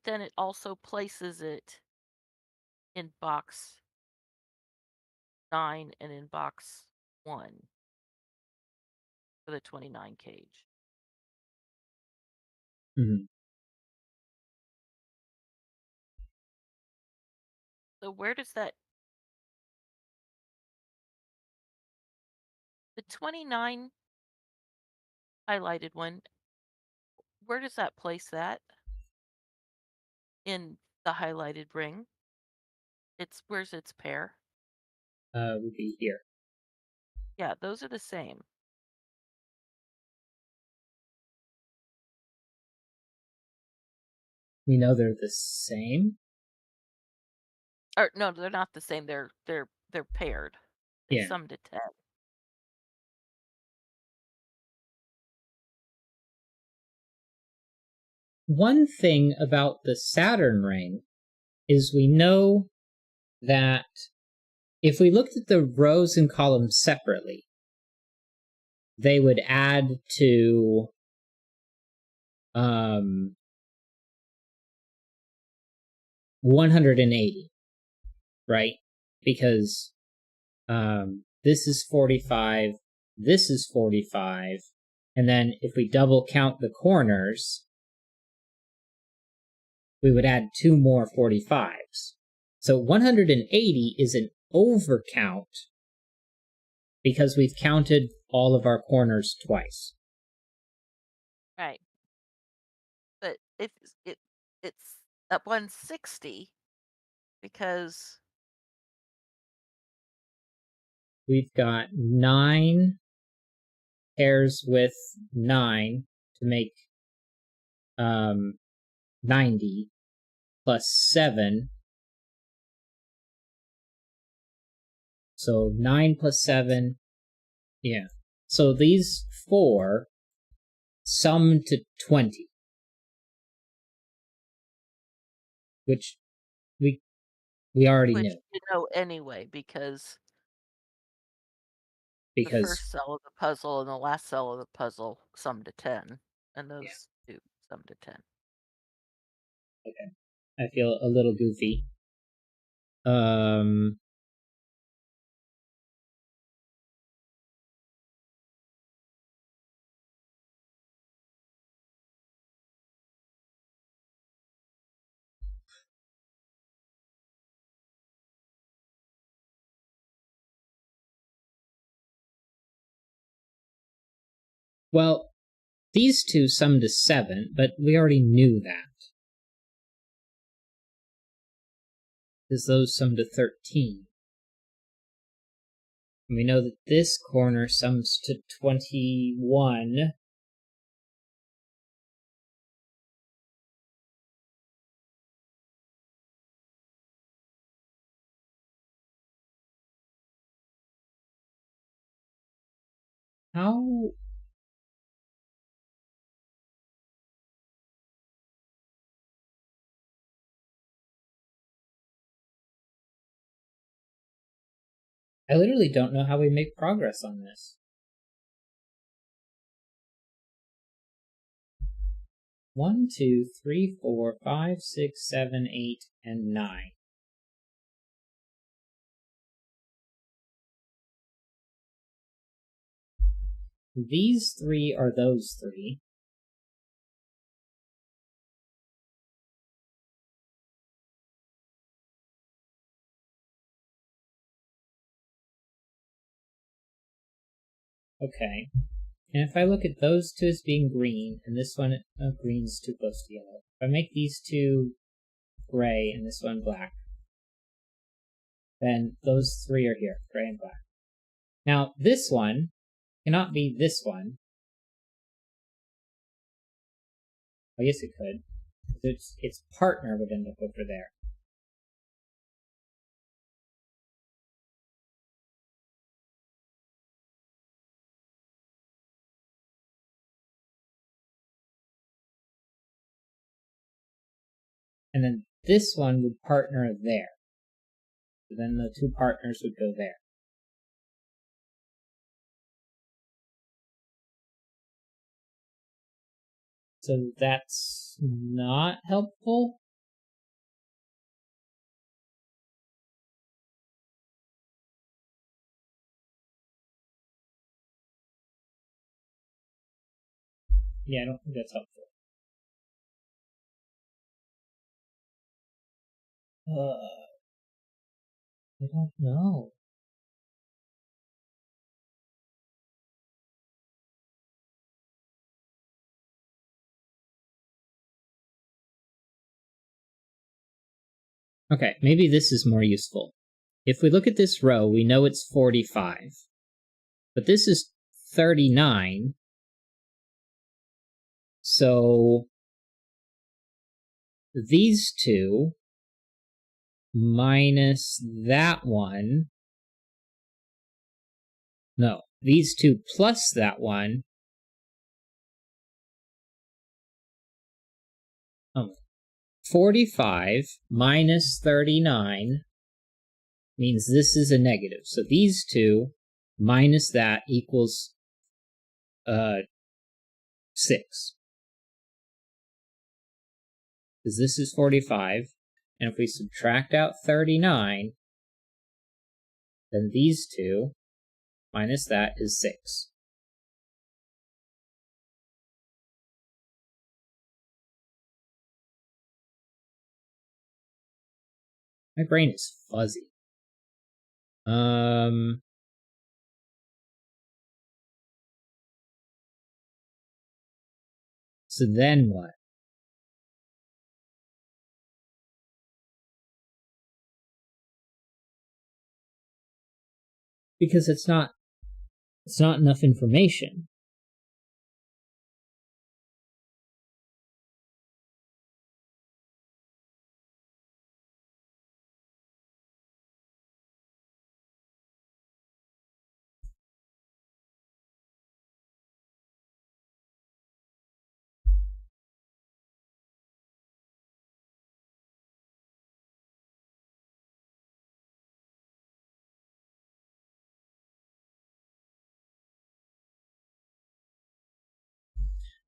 then it also places it in box 9 and in box 1 for the 29 cage. Mm-hmm. So where does that the 29 highlighted one, where does that place that? in the highlighted ring. Where's its pair? Would be here. Yeah, those are the same. We know they're the same. Or no, they're not the same. They're paired. They Yeah. sum to 10. One thing about the Saturn ring is we know that if we looked at the rows and columns separately, they would add to 180, right? Because this is 45, this is 45, and then if we double count the corners, we would add 2 more 45s. So 180 is an overcount because we've counted all of our corners twice. Right. But if it's at 160 because We've got 9 pairs with 9 to make 90 plus 7. So 9 plus 7. Yeah. So these 4 sum to 20. Which we already which knew. you know anyway because the Because first cell of the puzzle and the last cell of the puzzle sum to 10, and yeah, those two sum to 10. okay. I feel a little goofy. Um well, these two sum to 7, but we already knew that. Because those sum to 13. And we know that this corner sums to 21. How I literally don't know how we make progress on this. 1, 2, 3, 4, 5, 6, 7, 8, and 9. These 3 are those 3. Okay. And if I look at those two as being green, and this one, green's too close to yellow. If I make these two gray and this one black, then those 3 are here, gray and black. Now, this one cannot be this one. I guess it could. Its partner would end up over there. And then this one would partner there. So then the 2 partners would go there. So that's not helpful. Yeah, I don't think that's helpful. I don't know. Okay, maybe this is more useful. If we look at this row, we know it's 45. But this is 39. So these two minus that one. No, these two plus that one. 45 minus 39 means this is a negative. So these two minus that equals 6. Because this is 45. And if we subtract out 39, then these two minus that is 6. My brain is fuzzy. So then what? Because it's not enough information.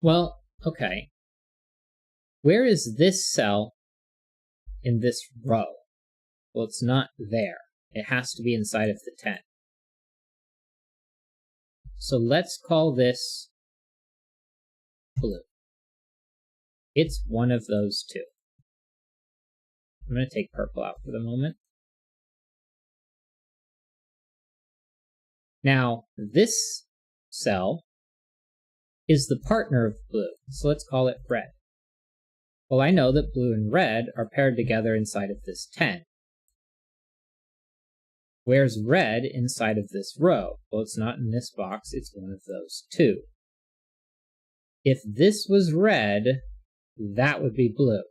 Well, okay. Where is this cell in this row? Well, it's not there. It has to be inside of the 10. So let's call this blue. It's one of those two. I'm going to take purple out for the moment. Now, this cell is the partner of blue, so let's call it red. Well, I know that blue and red are paired together inside of this 10. Where's red inside of this row? Well, it's not in this box, it's one of those two. If this was red, that would be blue.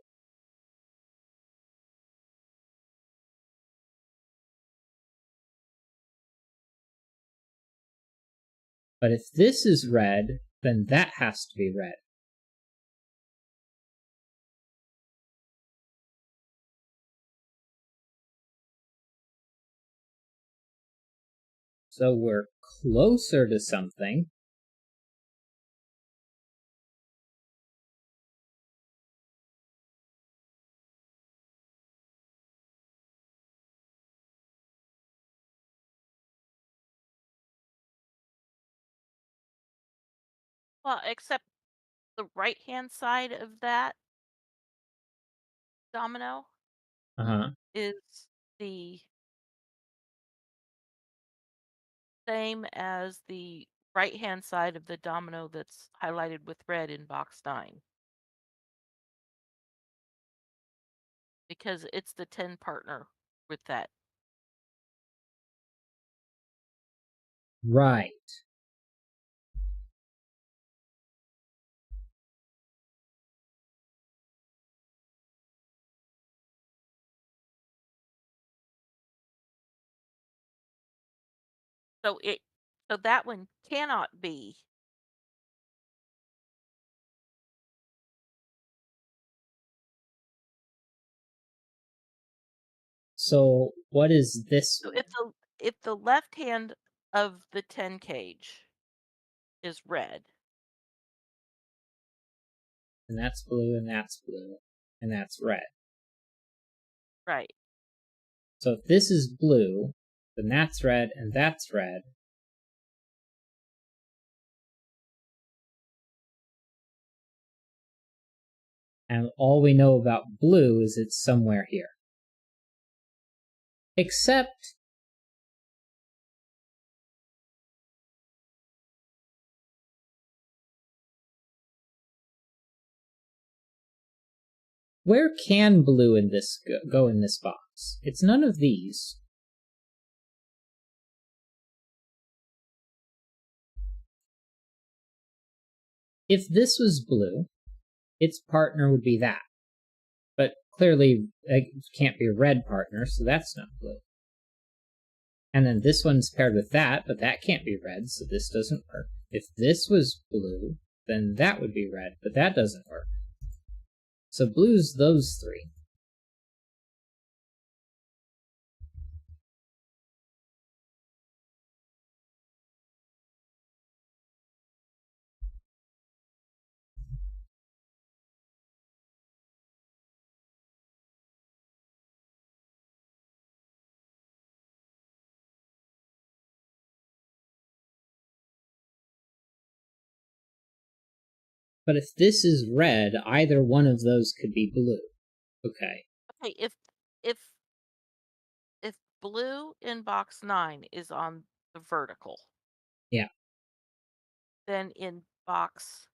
But if this is red, then that has to be red. So we're closer to something. Well, except the right-hand side of that domino is the same as the right-hand side of the domino that's highlighted with red in box 9. Because it's the 10 partner with that. Right. So that one cannot be. So what is this So one? if the left hand of the 10 cage is red, And that's blue, and that's blue, and that's red. right? So if this is blue, then that's red, and that's red. And all we know about blue is it's somewhere here. Except where can blue in this go in this box? It's none of these. If this was blue, its partner would be that. But clearly, it can't be a red partner, so that's not blue. And then this one's paired with that, but that can't be red, so this doesn't work. If this was blue, then that would be red, but that doesn't work. So blue's those three. But if this is red, either one of those could be blue. Okay. Okay, if blue in box 9 is on the vertical. Yeah. Then in box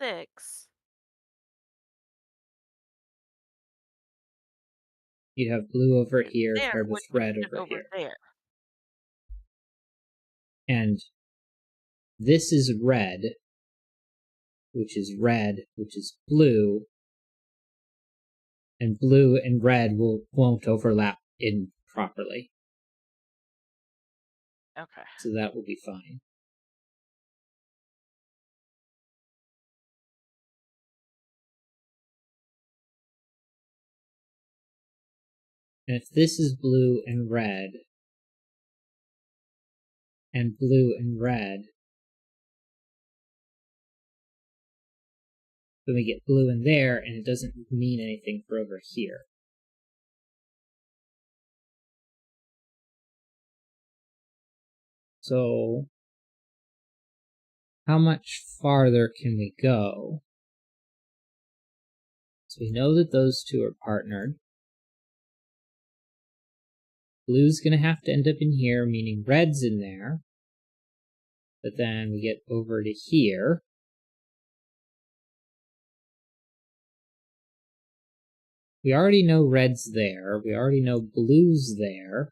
6, You'd have blue over here there paired with would red put it over over here. there. And this is red, which is blue, and blue and red won't overlap in properly. Okay. So that will be fine. And if this is blue and red, and blue and red, then we get blue in there, and it doesn't mean anything for over here. So, how much farther can we go? So we know that those two are partnered. Blue's going to have to end up in here, meaning red's in there. But then we get over to here. We already know red's there. We already know blue's there.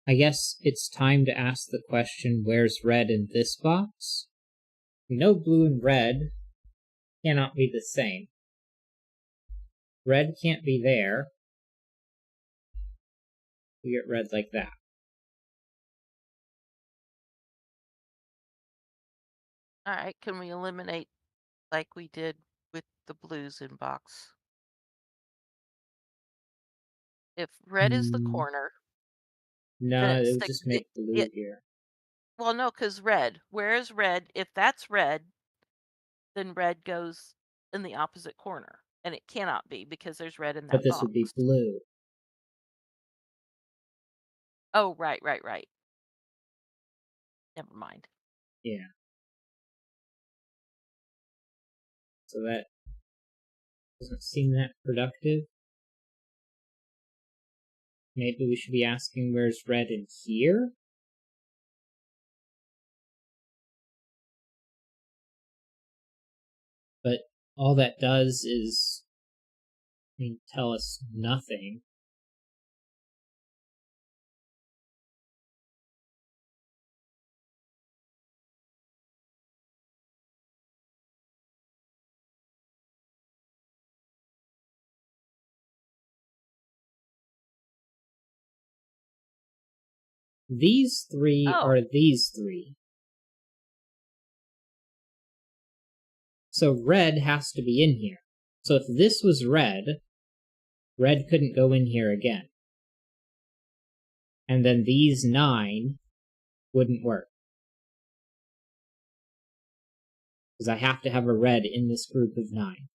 I guess it's time to ask the question, where's red in this box? We know blue and red cannot be the same. Red can't be there. We get red like that. All right, can we eliminate like we did with the blues in box? If red is the corner, then No, it it would sticks just make blue here. well, no, because red. Where is red? If that's red, then red goes in the opposite corner. And it cannot be because there's red in But that this would be box. blue. Oh, right. Never mind. Yeah. So that doesn't seem that productive. Maybe we should be asking where's red in here? But all that does is, tell us nothing. These three Oh, are these three. So red has to be in here. So if this was red, red couldn't go in here again. And then these 9 wouldn't work. Because I have to have a red in this group of 9.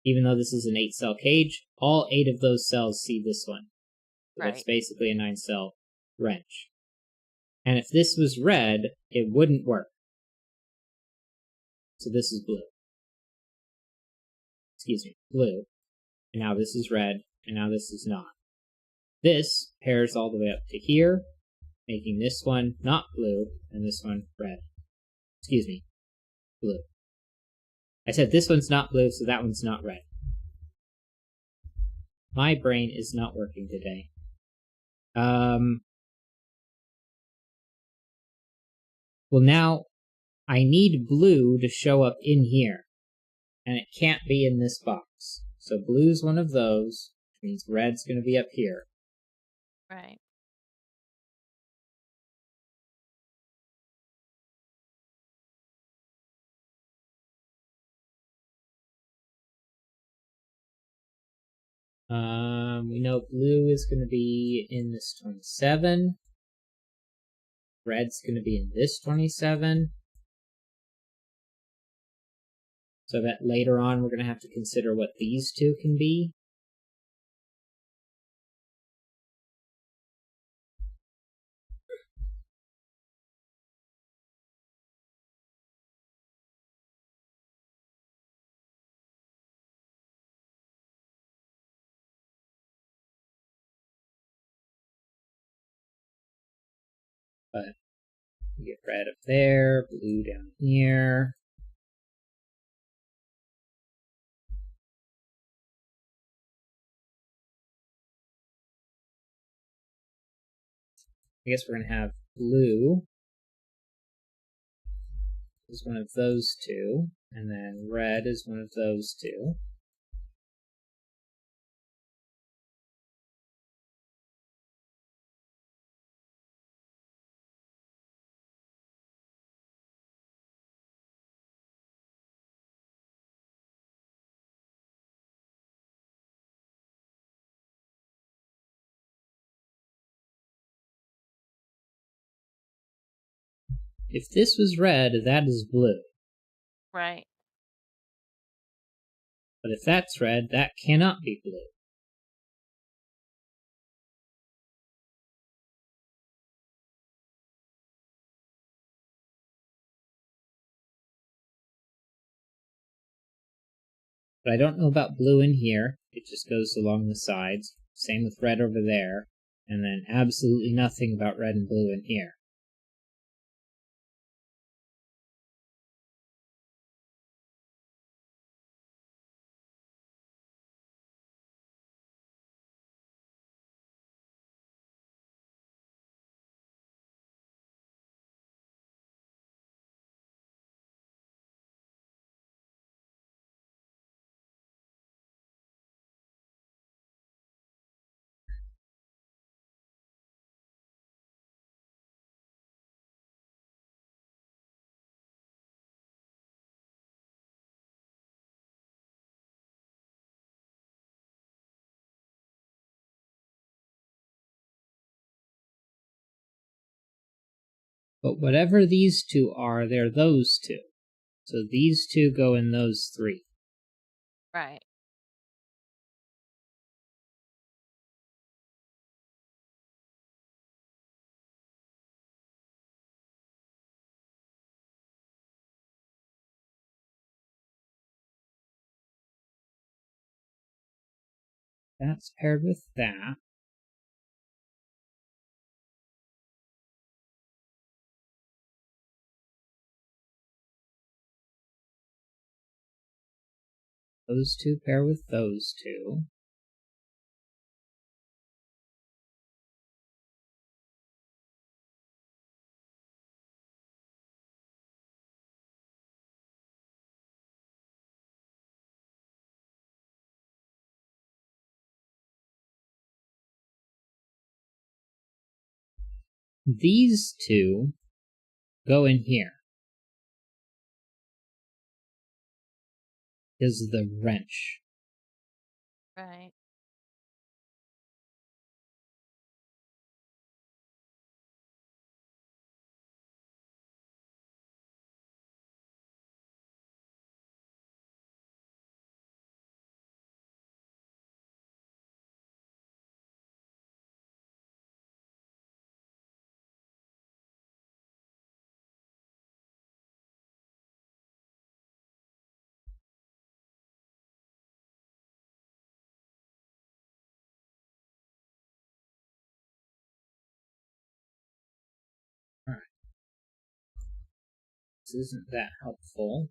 Even though this is an 8-cell cage, all 8 of those cells see this one. So right. that's basically a 9-cell wrench. And if this was red, it wouldn't work. So this is blue. Excuse me, blue. And now this is red, and now this is not. This pairs all the way up to here, making this one not blue, and this one red. Excuse me, blue. I said this one's not blue, so that one's not red. My brain is not working today. Well, now I need blue to show up in here, and it can't be in this box. So blue's one of those, which means red's going to be up here. Right. We know blue is going to be in this 27. Red's going to be in this 27. So that later on we're going to have to consider what these two can be. But we get red up there, blue down here. I guess we're going to have blue is one of those two, and then red is one of those two. If this was red, that is blue. Right. But if that's red, that cannot be blue. But I don't know about blue in here. It just goes along the sides. Same with red over there. And then absolutely nothing about red and blue in here. But whatever these two are, they're those two. So these two go in those three. Right. That's paired with that. Those two pair with those two. These two go in here. Is the wrench. Right. This isn't that helpful.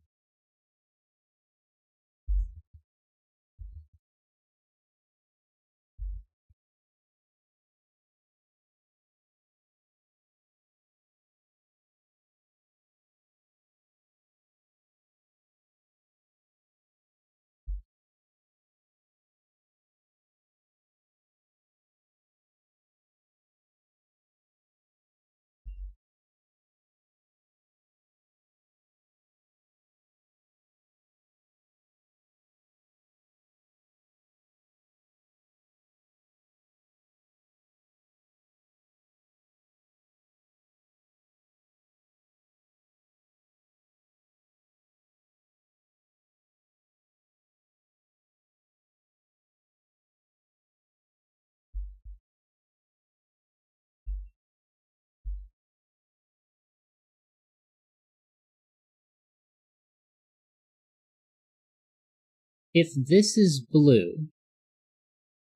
If this is blue,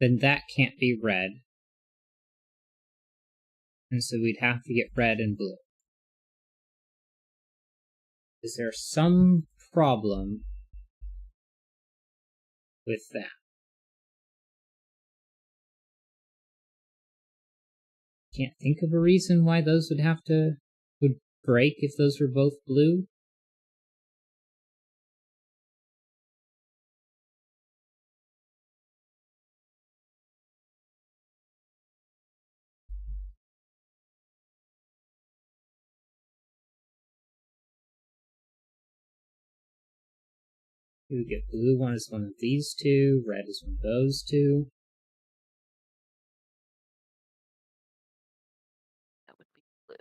then that can't be red. And so we'd have to get red and blue. Is there some problem with that? Can't think of a reason why those would break if those were both blue. We would get blue one is one of these two, red is one of those two. That would be blue.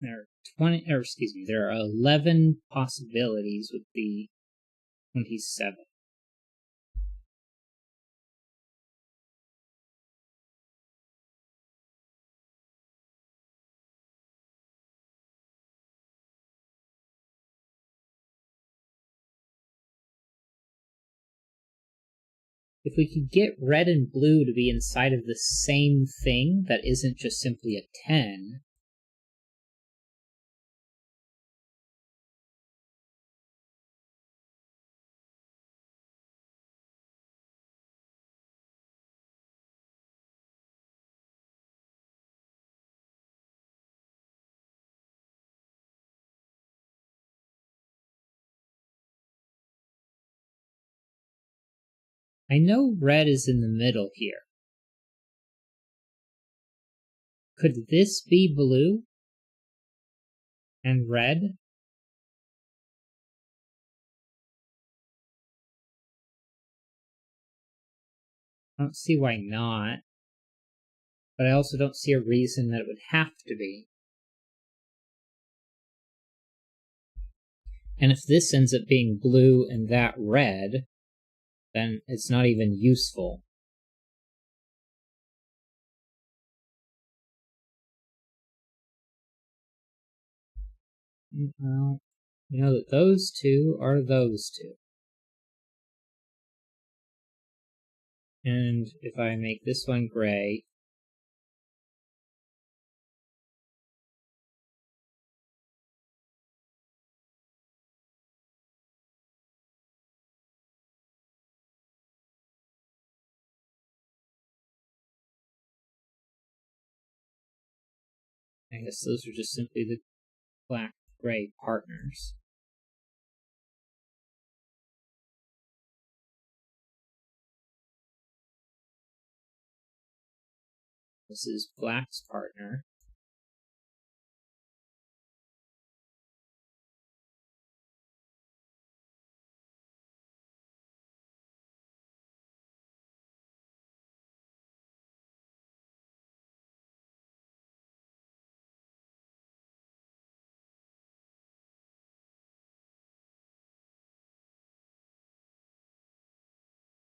There are 11 possibilities with the 27. If we could get red and blue to be inside of the same thing that isn't just simply a 10, I know red is in the middle here. Could this be blue and red? I don't see why not, but I also don't see a reason that it would have to be. And if this ends up being blue and that red, then it's not even useful. Well, you know that those two are those two. And if I make this one gray, I guess those are just simply the black-gray partners. This is black's partner.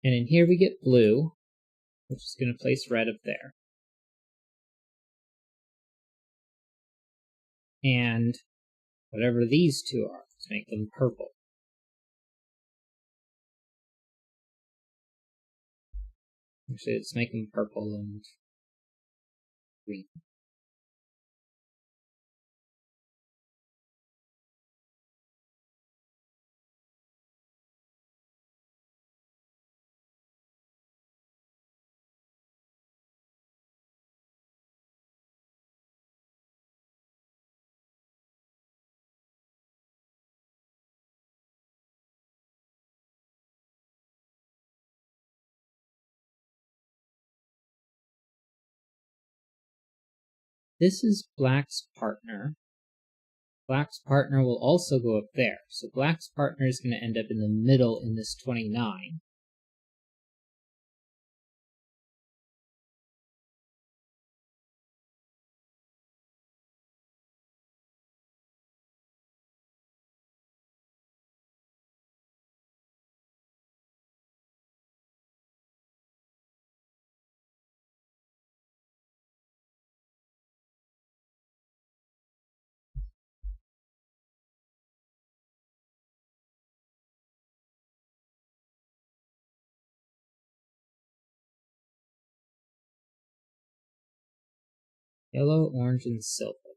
And in here we get blue, which is going to place red up there. And whatever these two are, let's make them purple. Actually, let's make them purple and green. This is black's partner. Black's partner will also go up there. So black's partner is going to end up in the middle in this 29. Yellow, orange, and silver.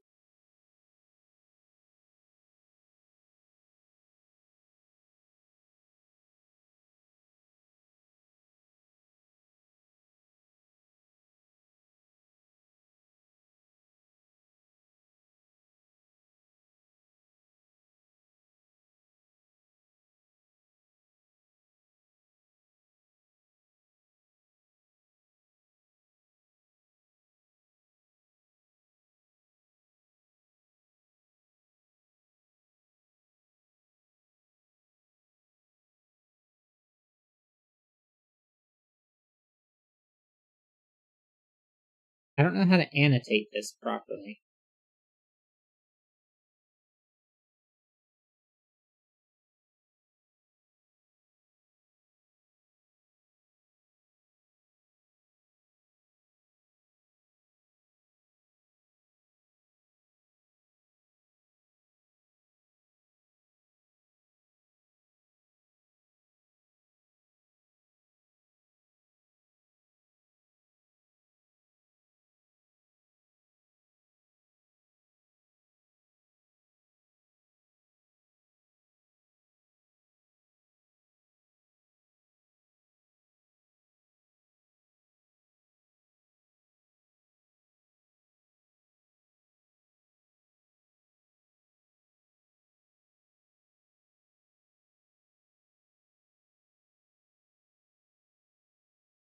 I don't know how to annotate this properly.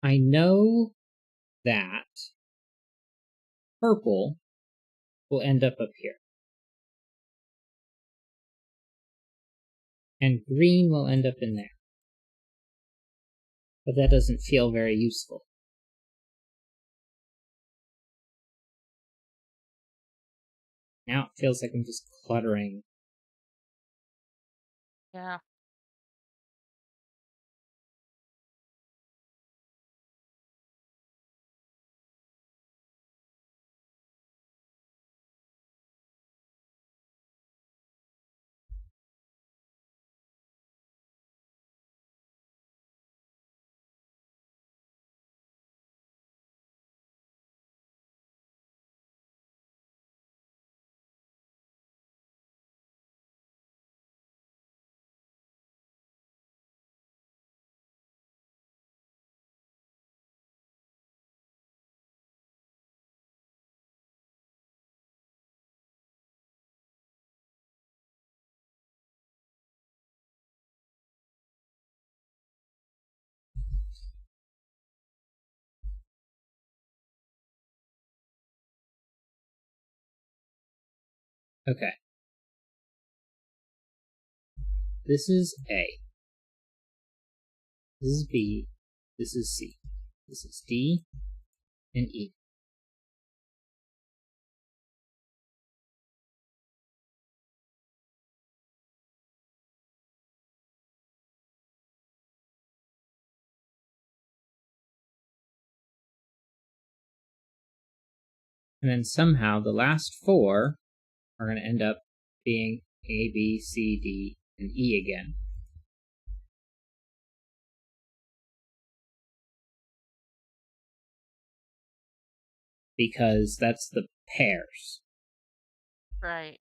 I know that purple will end up here. And green will end up in there. But that doesn't feel very useful. Now it feels like I'm just cluttering. Yeah. Okay. This is A. This is B. This is C. This is D and E. And then somehow the last 4 are going to end up being A, B, C, D, and E again. Because that's the pairs. Right.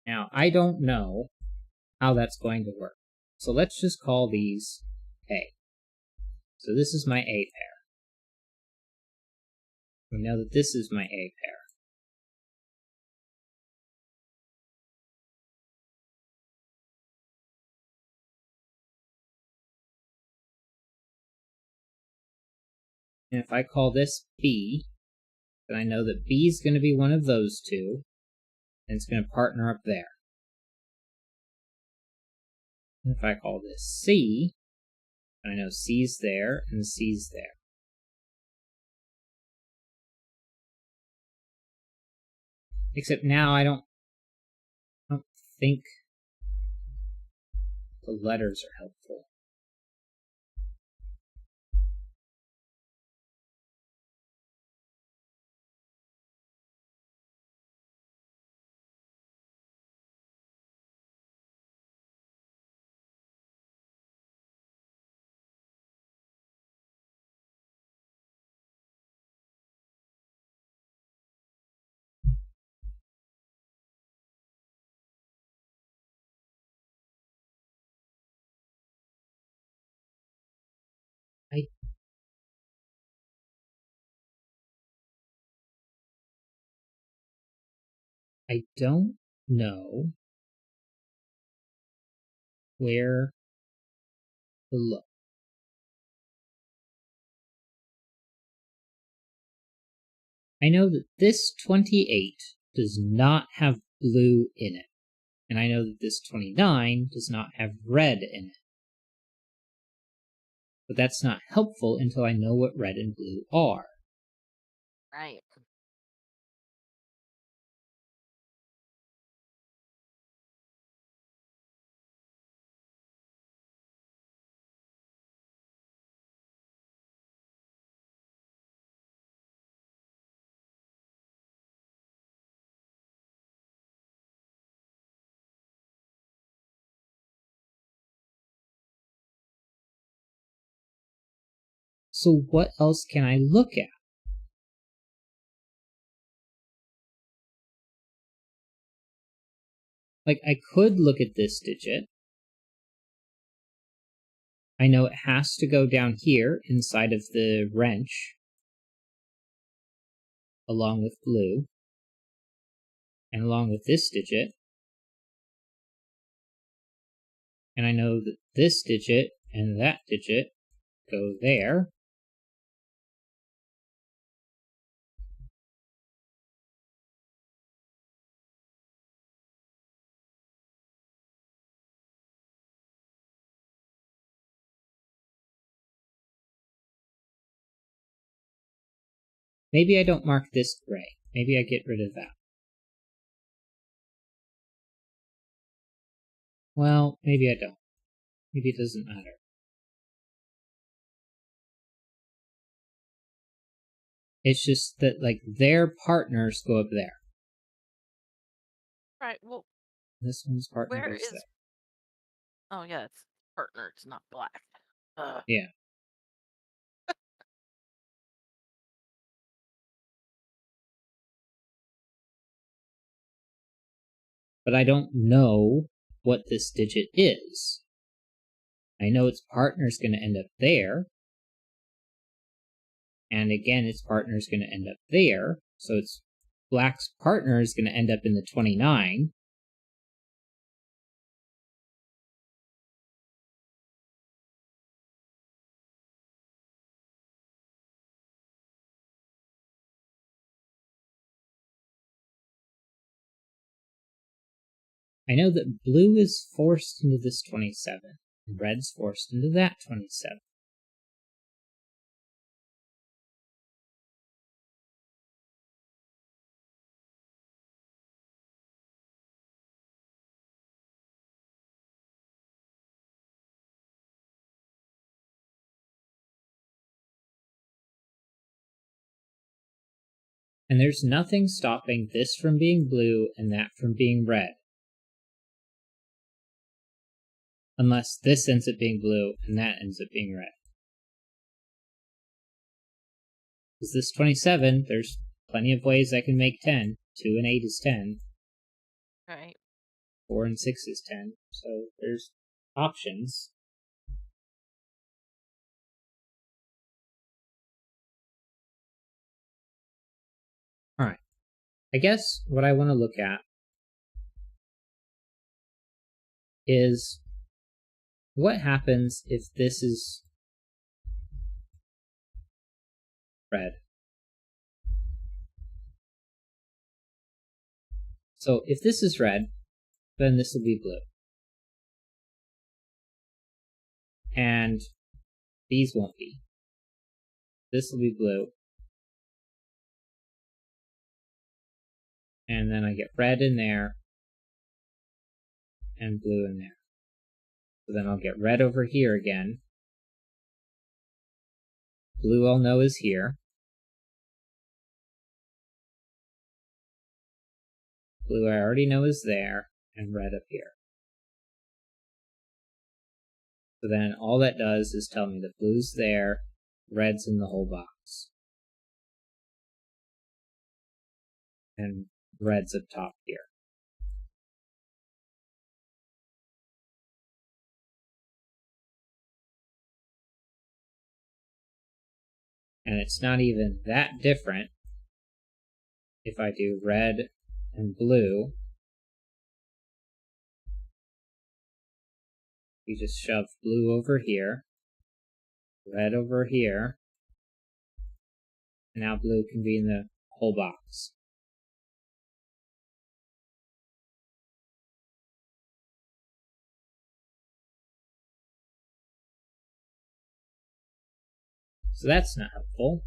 Now, I don't know how that's going to work. So let's just call these A. So this is my A pair. We know that this is my A pair. And if I call this B, then I know that B is going to be one of those two, and it's going to partner up there. And if I call this C, then I know C's there and C's there. Except now I don't think the letters are helpful. I don't know where to look. I know that this 28 does not have blue in it. And I know that this 29 does not have red in it. But that's not helpful until I know what red and blue are. Right. So what else can I look at? Like, I could look at this digit. I know it has to go down here inside of the wrench, along with blue, and along with this digit. And I know that this digit and that digit go there. Maybe I don't mark this gray. Maybe I get rid of that. Well, maybe I don't. Maybe it doesn't matter. It's just that, like, their partners go up there. Right. Well, This one's partner where goes is? there. Oh yeah, it's partner. It's not black. Yeah. But I don't know what this digit is. I know its partner's going to end up there. And again, its partner's going to end up there. So its black's partner is going to end up in the 29. I know that blue is forced into this 27, and red's forced into that 27. And there's nothing stopping this from being blue and that from being red. Unless this ends up being blue and that ends up being red. Because this 27, there's plenty of ways I can make 10. 2 and 8 is 10. Right. 4 and 6 is 10. So there's options. Alright. I guess what I want to look at is what happens if this is red. So if this is red, then this will be blue. And these won't be. This will be blue. And then I get red in there and blue in there. So then I'll get red over here again. Blue I'll know is here. Blue I already know is there, and red up here. So then all that does is tell me that blue's there, red's in the whole box. And red's up top here. And it's not even that different if I do red and blue. You just shove blue over here, red over here, and now blue can be in the whole box. So that's not helpful.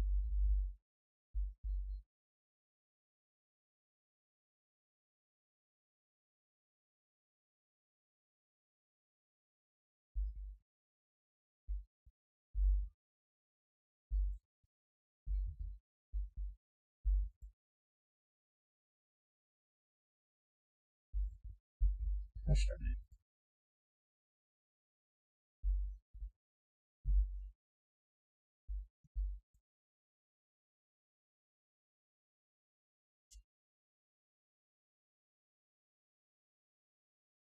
Gosh darn it.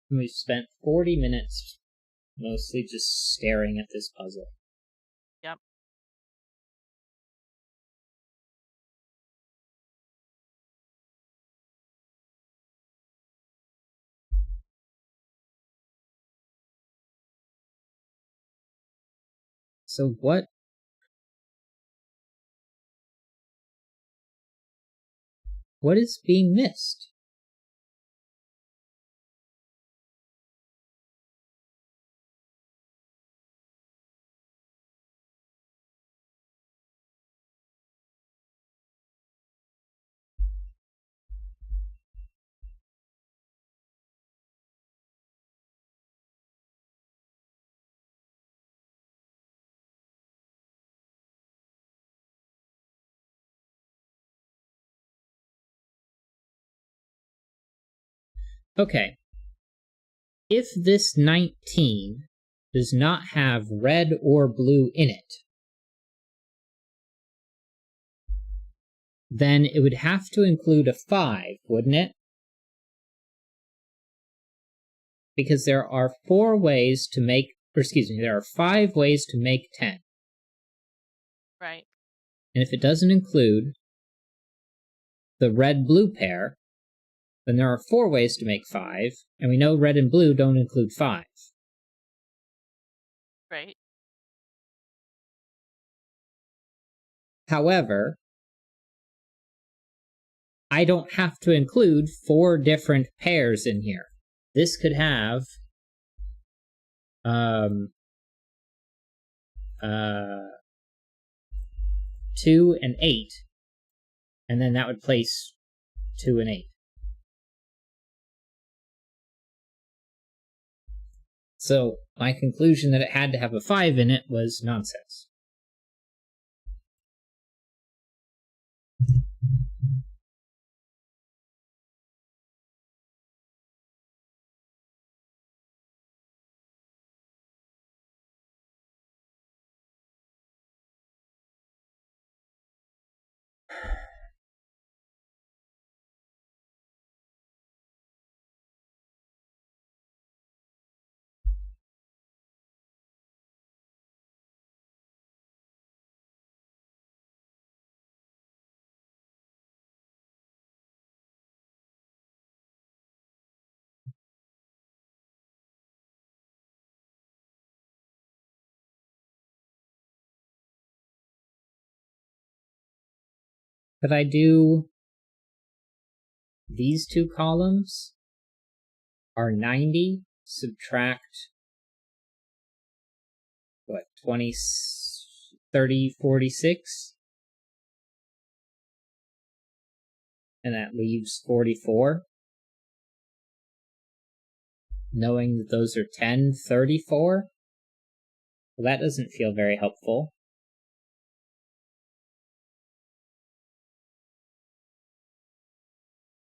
We've spent 40 minutes mostly just staring at this puzzle. Yep. So what is being missed? Okay. If this 19 does not have red or blue in it, then it would have to include a 5, wouldn't it? Because there are 5 ways to make 10. Right. And if it doesn't include the red-blue pair, then there are 4 ways to make 5, and we know red and blue don't include 5. Right. However, I don't have to include 4 different pairs in here. This could have 2 and 8, and then that would place 2 and 8. So my conclusion that it had to have a 5 in it was nonsense. Could I do these two columns are 90, subtract, what, 20, 30, 46? And that leaves 44. Knowing that those are 10, 34? Well, that doesn't feel very helpful.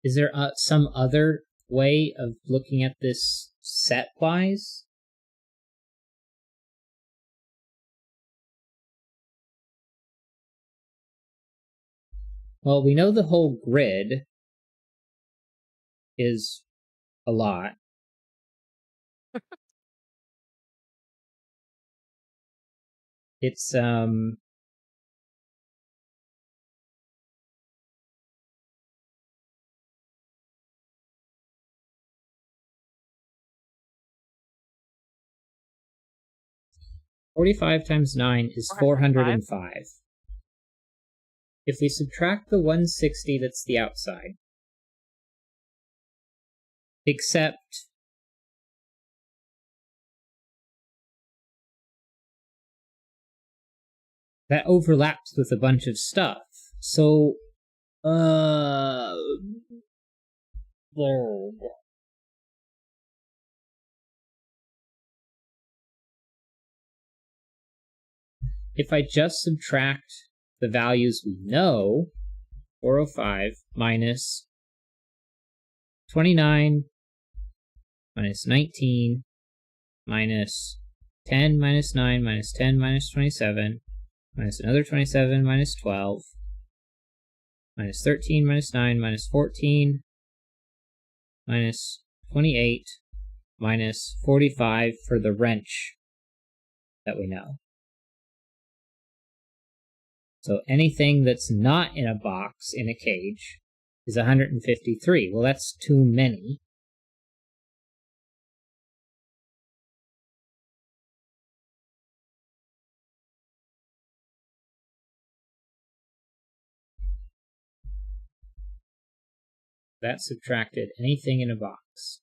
Is there some other way of looking at this set-wise? Well, we know the whole grid is a lot. It's 45 times 9 is 405. If we subtract the 160 that's the outside, except that overlaps with a bunch of stuff. So, if I just subtract the values we know, 405 minus 29 minus 19 minus 10 minus 9 minus 10 minus 27 minus another 27 minus 12 minus 13 minus 9 minus 14 minus 28 minus 45 for the wrench that we know. So anything that's not in a box in a cage is 153. Well, that's too many. That subtracted anything in a box.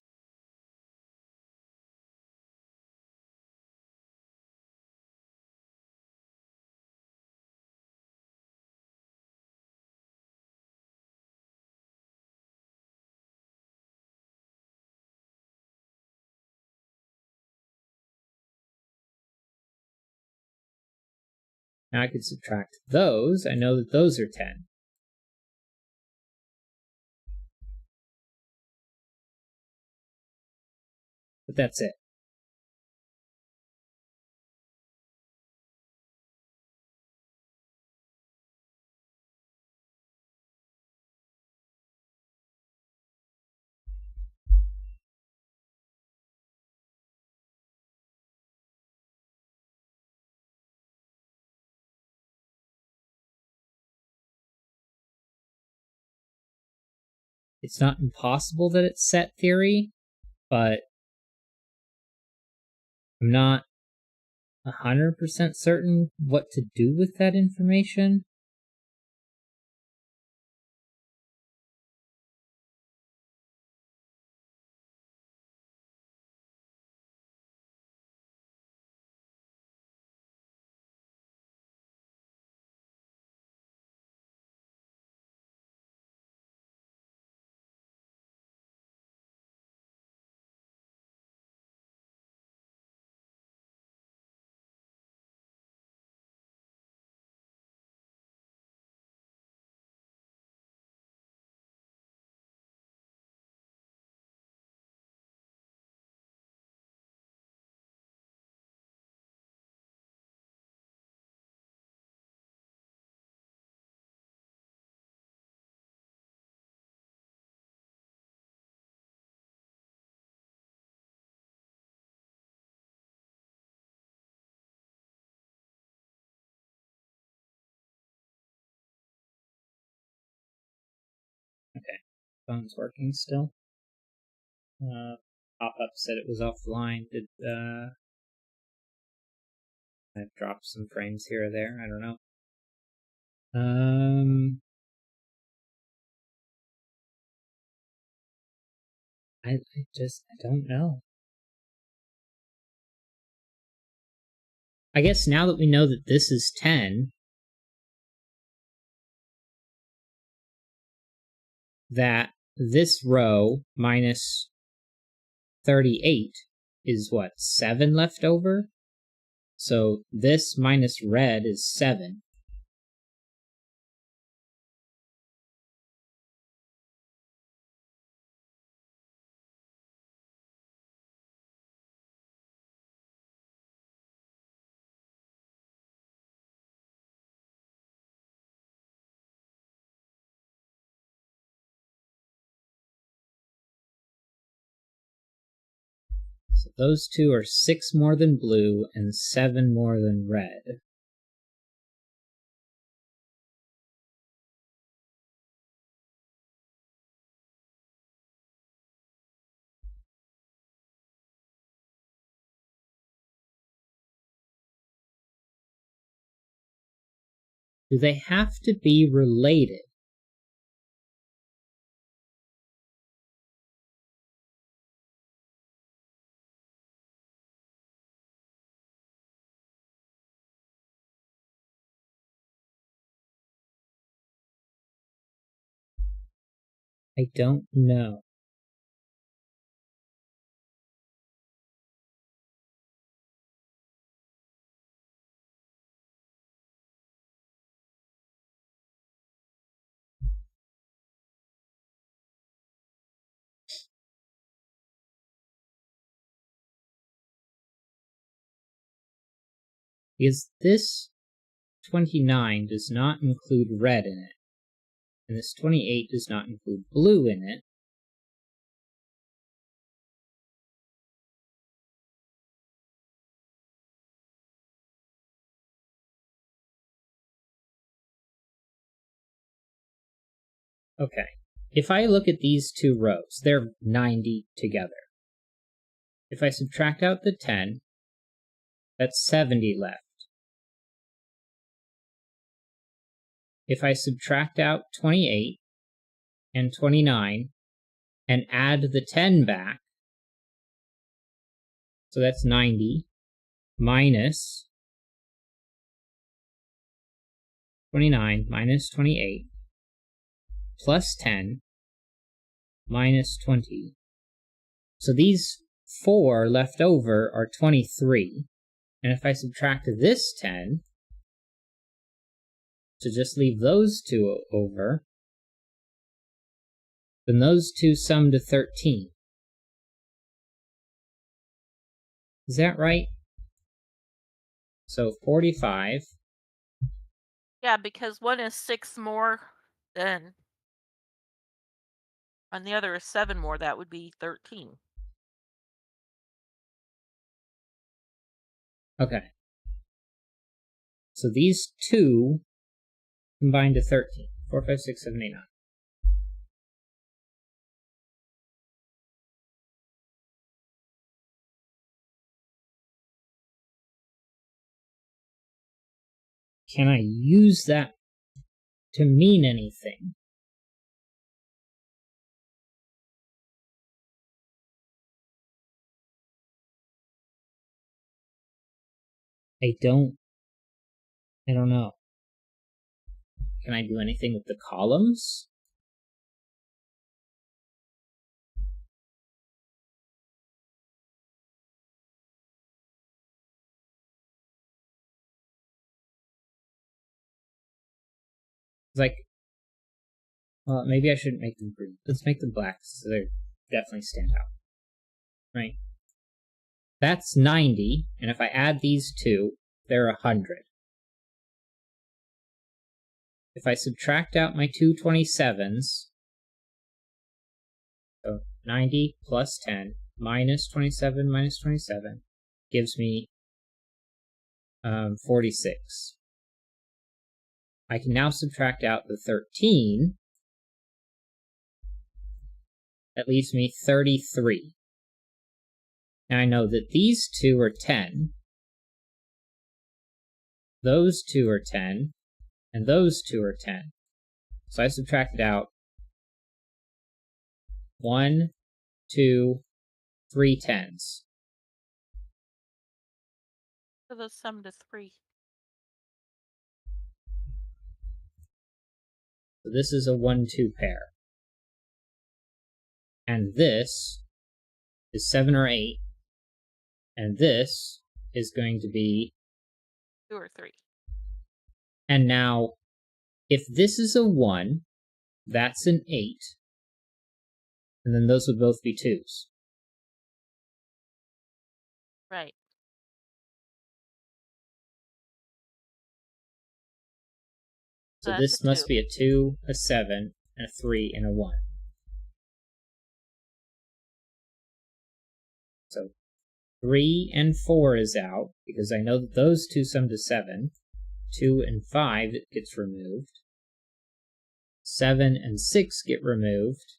Now I could subtract those. I know that those are 10. But that's it. It's not impossible that it's set theory, but I'm not 100% certain what to do with that information. Okay, phone's working still. Pop-up said it was offline. Did I've dropped some frames here or there? I don't know. I don't know. I guess now that we know that this is 10, that this row minus 38 is what, 7 left over? So this minus red is 7. So those two are 6 more than blue and 7 more than red. Do they have to be related? I don't know. Because this 29 does not include red in it, and this 28 does not include blue in it. Okay, if I look at these two rows, they're 90 together. If I subtract out the 10, that's 70 left. If I subtract out 28 and 29 and add the 10 back, so that's 90 minus 29 minus 28 plus 10 minus 20. So these 4 left over are 23. And if I subtract this 10, to just leave those two over, then those two sum to 13. Is that right? So 45. Yeah, because one is 6 more than, and the other is 7 more. That would be 13. Okay. So these two combine to 13. 4, 5, 6, 7, 8, 9. Can I use that to mean anything? I don't know. Can I do anything with the columns? Like, well, maybe I shouldn't make them green. Let's make them black so they definitely stand out. Right? That's 90, and if I add these two, they're 100. If I subtract out my two 27s, so 90 plus 10 minus 27 minus 27 gives me 46. I can now subtract out the 13. That leaves me 33. Now I know that these two are 10, those two are 10, and those two are 10. So I subtracted out 1, 2, 3 10s. So those sum to 3. So this is a 1-2 pair. And this is 7 or 8. And this is going to be 2 or 3. And now, if this is a 1, that's an 8. And then those would both be 2s. Right. So That's this a 2. must be a 2, a 7, and a 3, and a 1. So 3 and 4 is out, because I know that those two sum to 7. 2 and 5 gets removed. 7 and 6 get removed.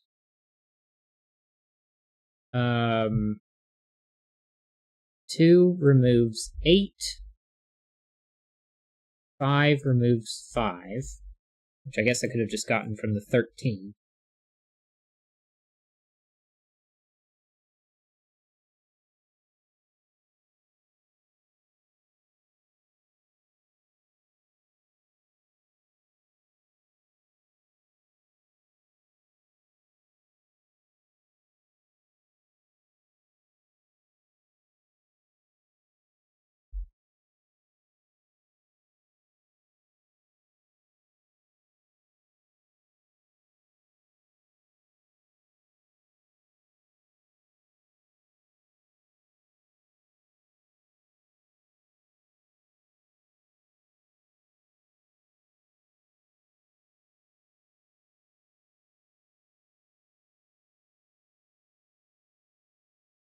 2 removes 8. 5 removes 5, which I guess I could have just gotten from the 13.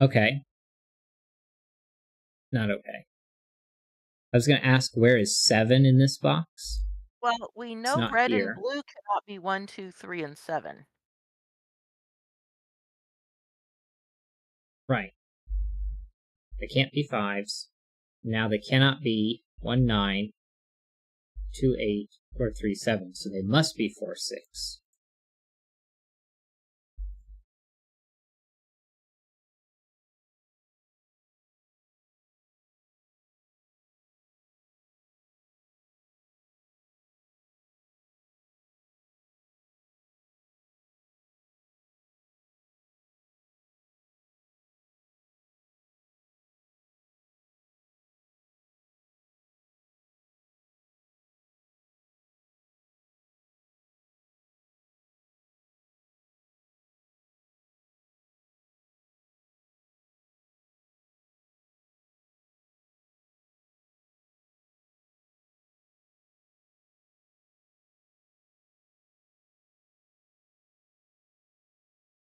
Okay. Not okay. I was going to ask, where is 7 in this box? Well, we It's know not red and here. blue cannot be 1, 2, 3, and 7. Right. They can't be 5s. Now they cannot be 1, 9, 2, 8, or 3, 7. So they must be 4, 6.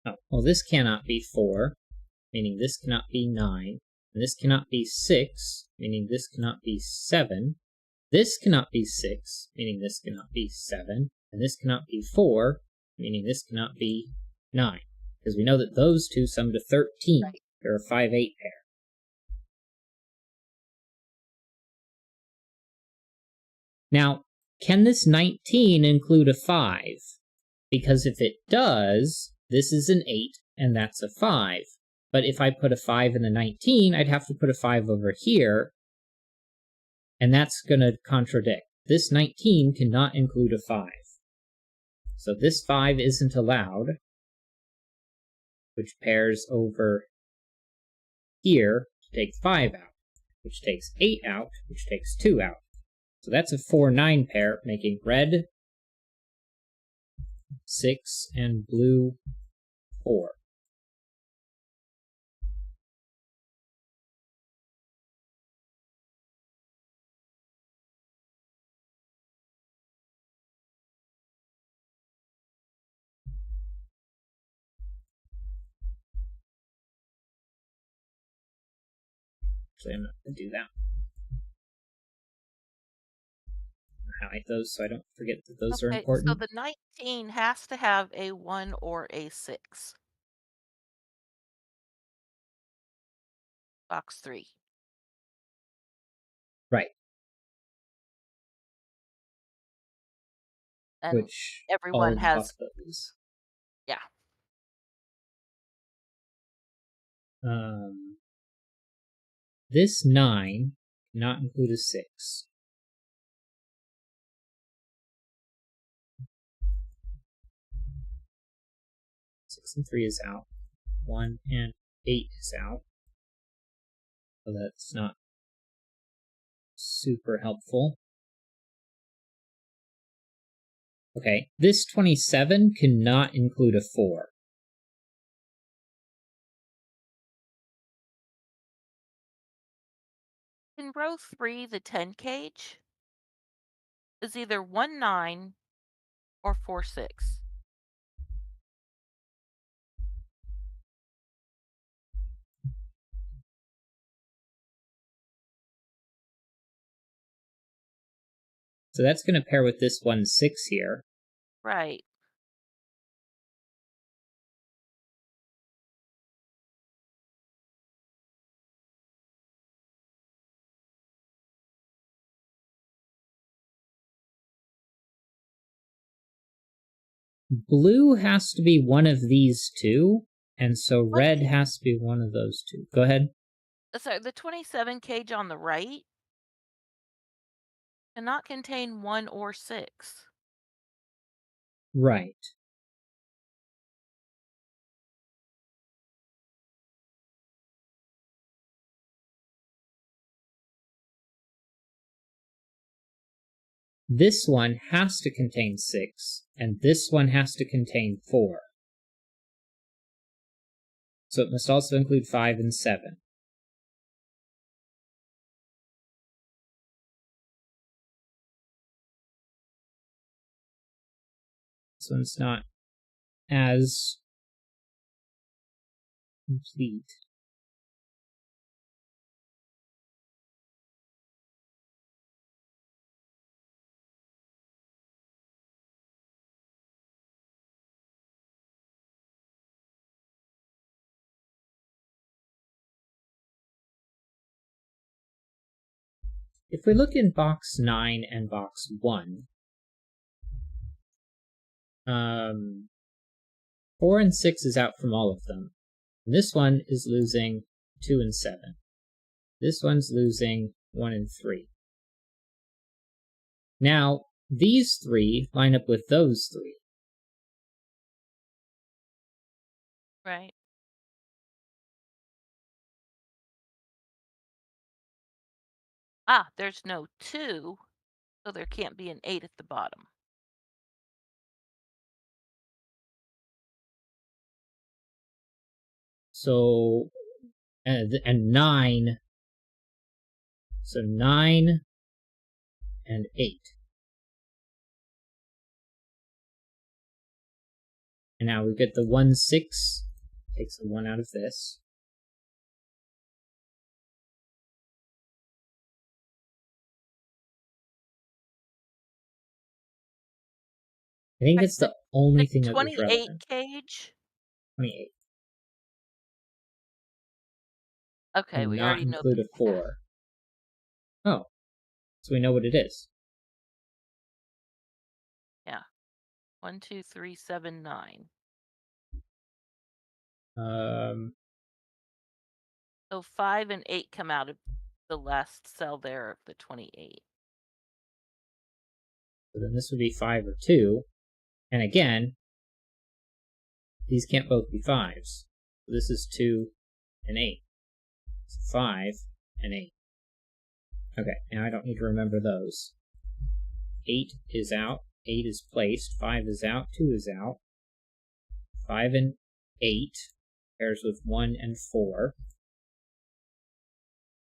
Oh, well, this cannot be 4, meaning this cannot be 9. And this cannot be 6, meaning this cannot be 7. This cannot be 6, meaning this cannot be 7. And this cannot be 4, meaning this cannot be 9. Because we know that those two sum to 13. Right. They're a 5, 8 pair. Now, can this 19 include a 5? Because if it does, this is an 8, and that's a 5. But if I put a 5 in the 19, I'd have to put a 5 over here, and that's going to contradict. This 19 cannot include a 5. So this 5 isn't allowed, which pairs over here to take 5 out, which takes 8 out, which takes 2 out. So that's a 4-9 pair, making red 6 and blue 4. Actually, I'm not going to do that. Highlight those so I don't forget that those are Okay, so important. the 19 has to have a 1 or a 6. Box 3. Right. And Which everyone all has, of those. yeah. Um, this 9 cannot include a 6. 6 and 3 is out. 1 and 8 is out. So that's not super helpful. Okay, this 27 cannot include a 4. In row 3, the 10 cage is either 1 9 or 4 6. So that's going to pair with this 1 6 here. Right. Blue has to be one of these two, and so What? red has to be one of those two. Go ahead. So the 27 cage on the right cannot contain 1 or 6. Right. This one has to contain 6, and this one has to contain 4. So it must also include 5 and 7. This one's not as complete. If we look in box 9 and box 1, 4 and 6 is out from all of them. And this one is losing 2 and 7. This one's losing 1 and 3. Now, these 3 line up with those 3. Right. Ah, there's no 2, so there can't be an 8 at the bottom. So, and 9. So 9 and 8. And now we get the 1 6. Takes a 1 out of this. I think that's the only thing that was 28 relevant. cage. 28. Okay, we Cannot already know include a 4. Oh, so we know what it is. Yeah. 1 2 3 7 9. So 5 and 8 come out of the last cell there of the 28. So then this would be 5 or 2. And again, these can't both be 5s. So this is 2 and 8. So 5 and 8. Okay, now I don't need to remember those. 8 is out. 8 is placed. 5 is out. 2 is out. 5 and 8 pairs with 1 and 4.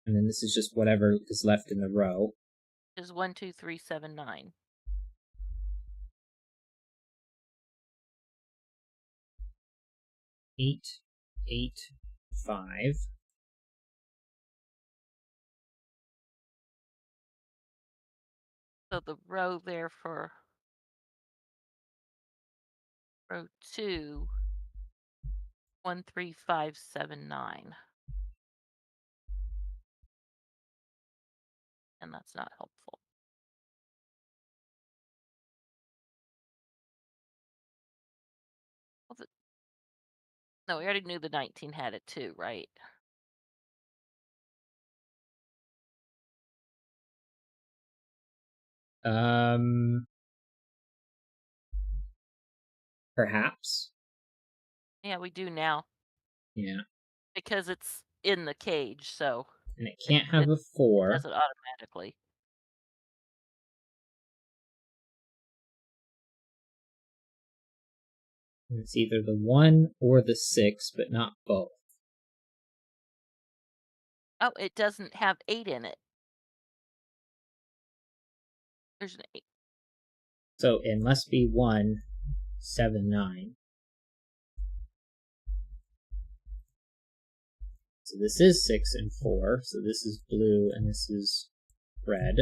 And then this is just whatever is left in the row. Is 1 2 3 7 9. 8, 8, 5. So the row there for row 2, 1 3 5 7 9. And that's not helpful. Well, No, we already knew the 19 had it too, right? Perhaps. Yeah, we do now Yeah. because it's in the cage, so And it it can't have it a 4. does it automatically. And it's either the 1 or the 6, but not both. Oh, it doesn't have 8 in it. There's an 8. So it must be 1, 7, 9. So this is 6 and 4. So this is blue and this is red.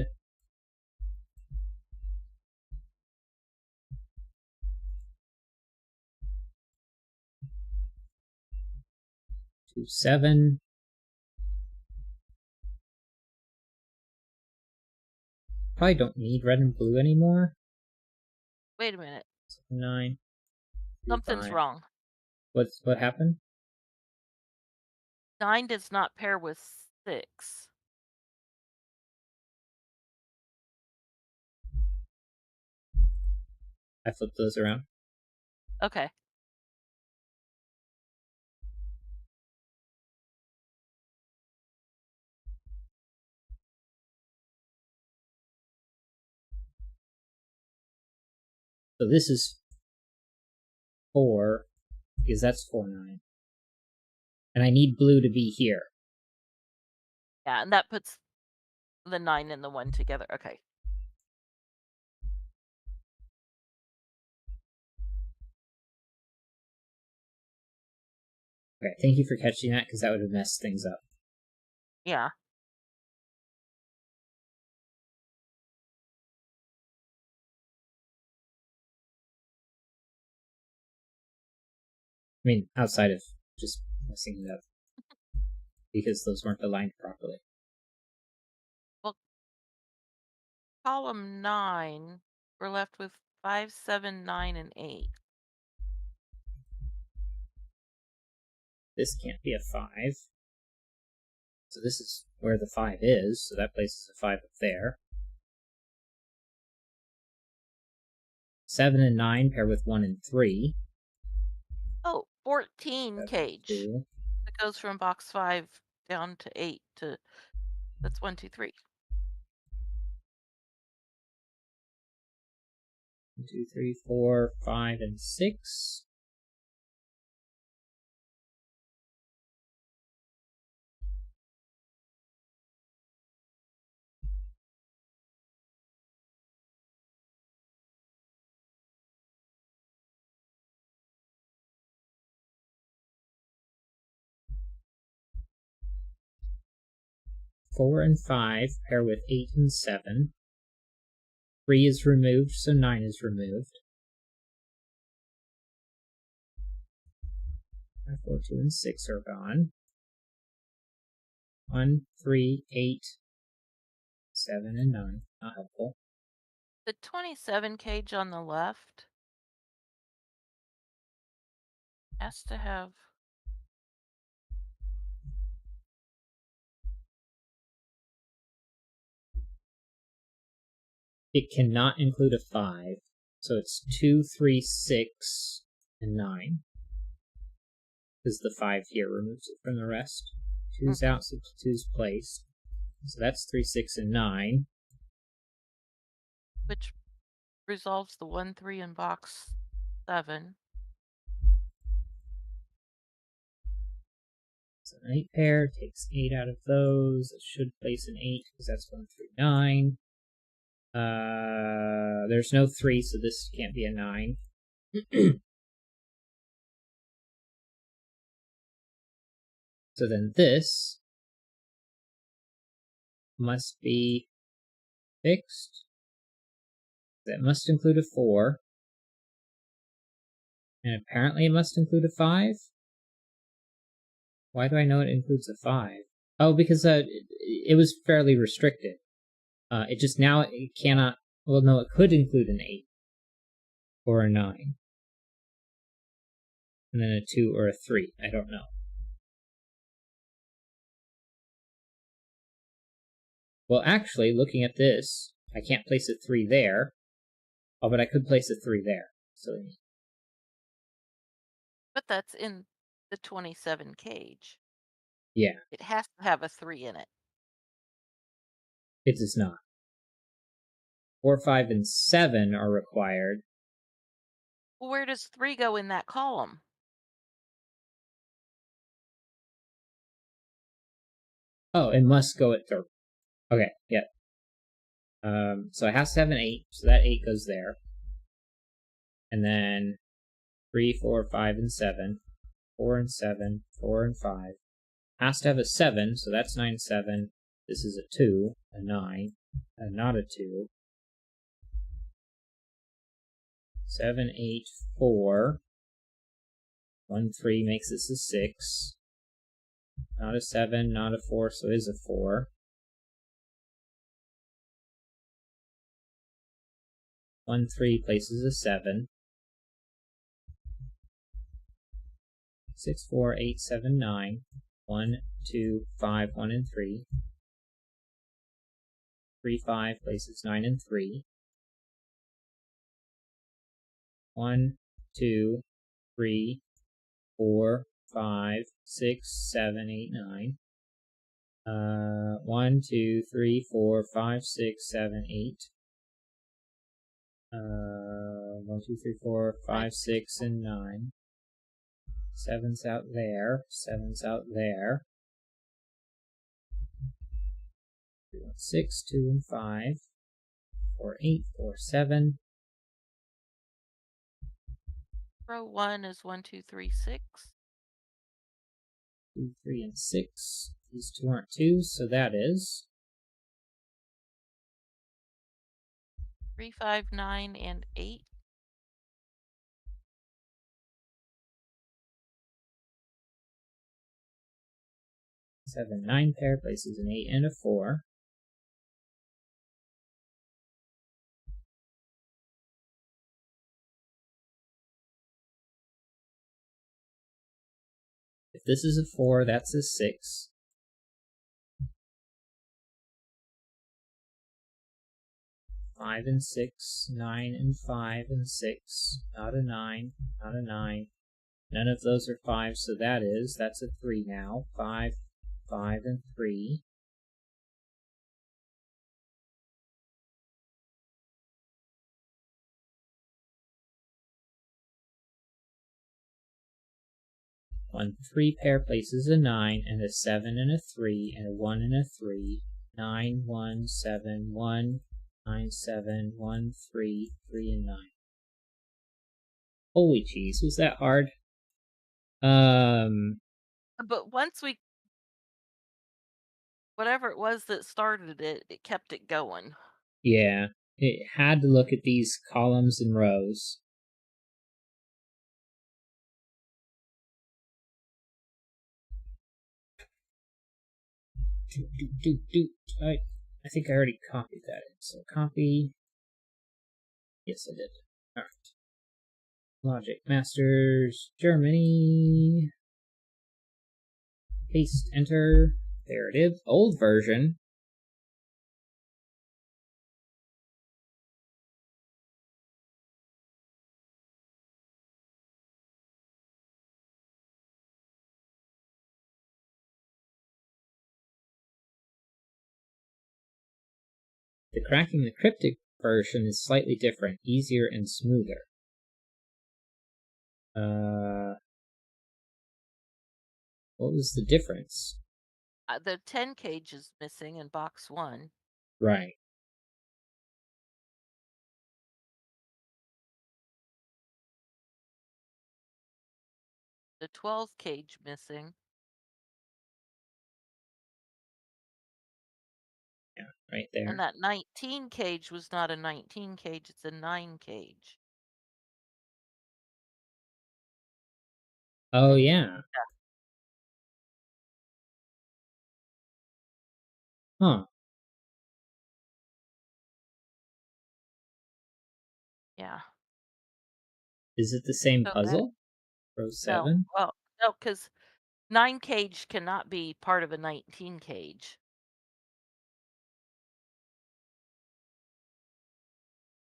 2, 7. Probably don't need red and blue anymore. Wait a minute. 7, 9. 3, Something's 5. wrong. What happened? 9 does not pair with 6. I flipped those around. Okay. So this is 4, because that's 4, 9. And I need blue to be here. Yeah, and that puts the 9 and the 1 together. Okay. Okay, thank you for catching that, because that would have messed things up. Yeah. I mean, outside of just messing it up. Because those weren't aligned properly. Well, column 9, we're left with 5, 7, 9, and 8. This can't be a 5. So this is where the 5 is, so that places a 5 up there. 7 and 9 pair with 1 and 3. Oh, 14 cage. 2. It goes from box 5 down to 8 to that's 1, 2, 3. 1, 2, 3, 4, 5, and 6. Four and 5 pair with 8 and 7. 3 is removed, so 9 is removed. 5, 4, 2, and 6 are gone. 1, 3, 8, 7, and 9. Not helpful. The 27 cage on the left has to have It cannot include a 5, so it's 2, 3, 6, and 9. Because the 5 here removes it from the rest. 2's out, so 2's placed. So that's 3, 6, and 9. which resolves the 1, 3 in box 7. So an 8 pair takes 8 out of those. It should place an 8 because that's 1 through 9. There's no 3, so this can't be a 9. So then this must be fixed. That must include a 4. And apparently it must include a 5. Why do I know it includes a 5? Oh, because it was fairly restricted. It just now it cannot. Well, no, it could include an 8 or a 9. and then a 2 or a 3. I don't know. Well, actually, looking at this, I can't place a 3 there. Oh, but I could place a 3 there. So But that's in the 27 cage. yeah, It has to have a 3 in it. it does not. 4, 5, and 7 are required. Well, where does 3 go in that column? Oh, it must go at 3rd. Okay, yeah. So it has to have an 8, so that 8 goes there. And then 3, 4, 5, and 7. 4 and 7, 4 and 5. Has to have a 7, so that's 9, 7. This is a 2, a 9, and not a 2. 7, 8, 4. 1, 3 makes this a 6. Not a 7, not a 4, so it is a 4. 1, 3 places a 7. 6, 4, 8, 7, 9. 1, 2, 5, 1, and 3. 3, 5 places 9 and 3. 1, 2, 3, 4, 5, 6, 7, 8, 9. 1, 2, 3, 4, 5, 6, 7, 8. 1, 2, 3, 4, 5, 6, and 9. 7's out there. 7's out there. 3, 1, 6, 2, and 5. 4, 8, 4, 7. Row 1 is 1, 2, 3, 6. 2, 3, and 6. These two aren't 2s, so that is 3, 5, 9, and 8. 7, 9 pair places an 8 and a 4. If this is a 4, that's a 6. 5 and 6, 9 and 5 and 6. Not a 9, not a 9. None of those are 5, so that's a 3 now. 5, 5, and 3. One 3 pair places a 9 and a 7 and a 3 and a 1 and a 3. 9, 1, 7, 1, 9, 7, 1, 3, 3, and 9. Holy cheese, was that hard? But once we, whatever it was that started it, it kept it going. Yeah, it had to look at these columns and rows. I think I already copied that in. So copy. Yes, I did. Alright. Logic Masters, Germany. Paste, enter. There it is. Old version. The cracking the cryptic version is slightly different, easier and smoother. What was the difference? The 10 cage is missing in box 1. Right. The 12 cage missing. Yeah, right there. And that 19 cage was not a 19 cage, it's a 9 cage. Oh, yeah. Huh. Yeah. Is it the same So that puzzle? Row No. 7? Well, no, because 9 cage cannot be part of a 19 cage.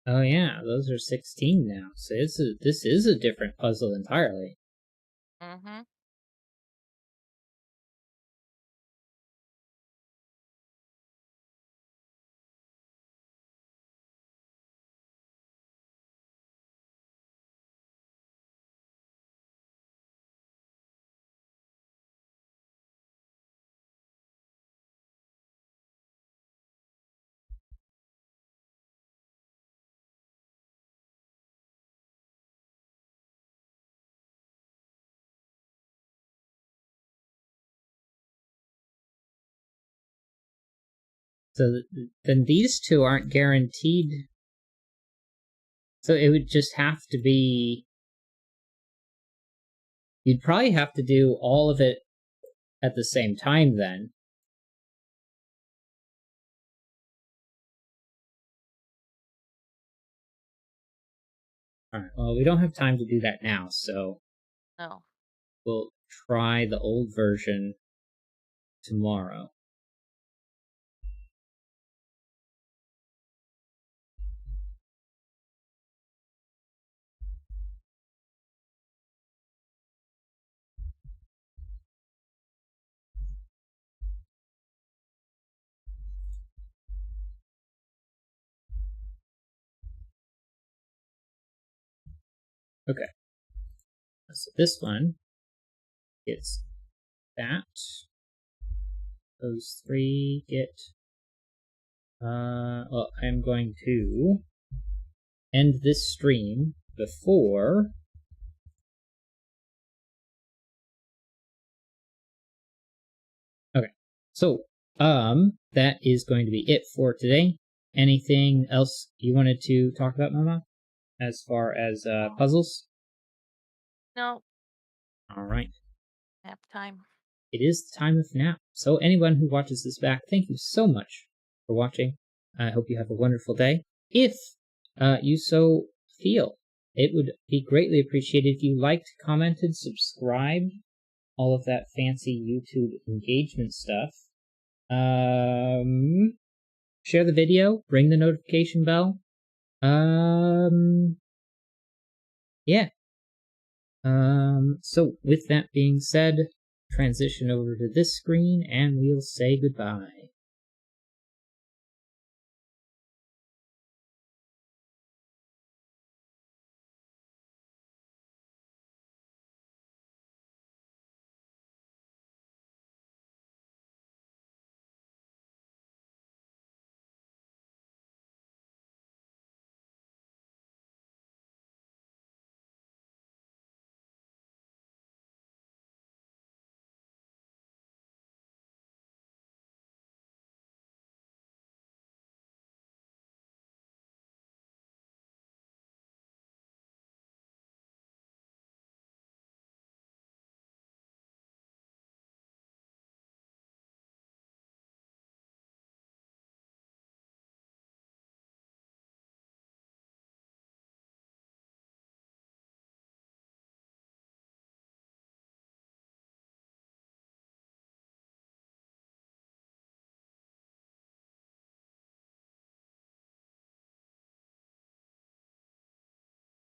Oh yeah, those are 16 now. So this is a different puzzle entirely. Mm-hmm. So then these two aren't guaranteed. So it would just have to be. You'd probably have to do all of it at the same time then. Alright, well, we don't have time to do that now, so No. we'll try the old version tomorrow. Okay. So this one gets that. Those three get. Well, I'm going to end this stream before. Okay. So, that is going to be it for today. Anything else you wanted to talk about, Mama? As far as puzzles? No. All right. Nap time. It is the time of nap. So, anyone who watches this back, thank you so much for watching. I hope you have a wonderful day. If you so feel, it would be greatly appreciated if you liked, commented, subscribed, all of that fancy YouTube engagement stuff. Share the video, ring the notification bell. Yeah. So with that being said, transition over to this screen and we'll say goodbye.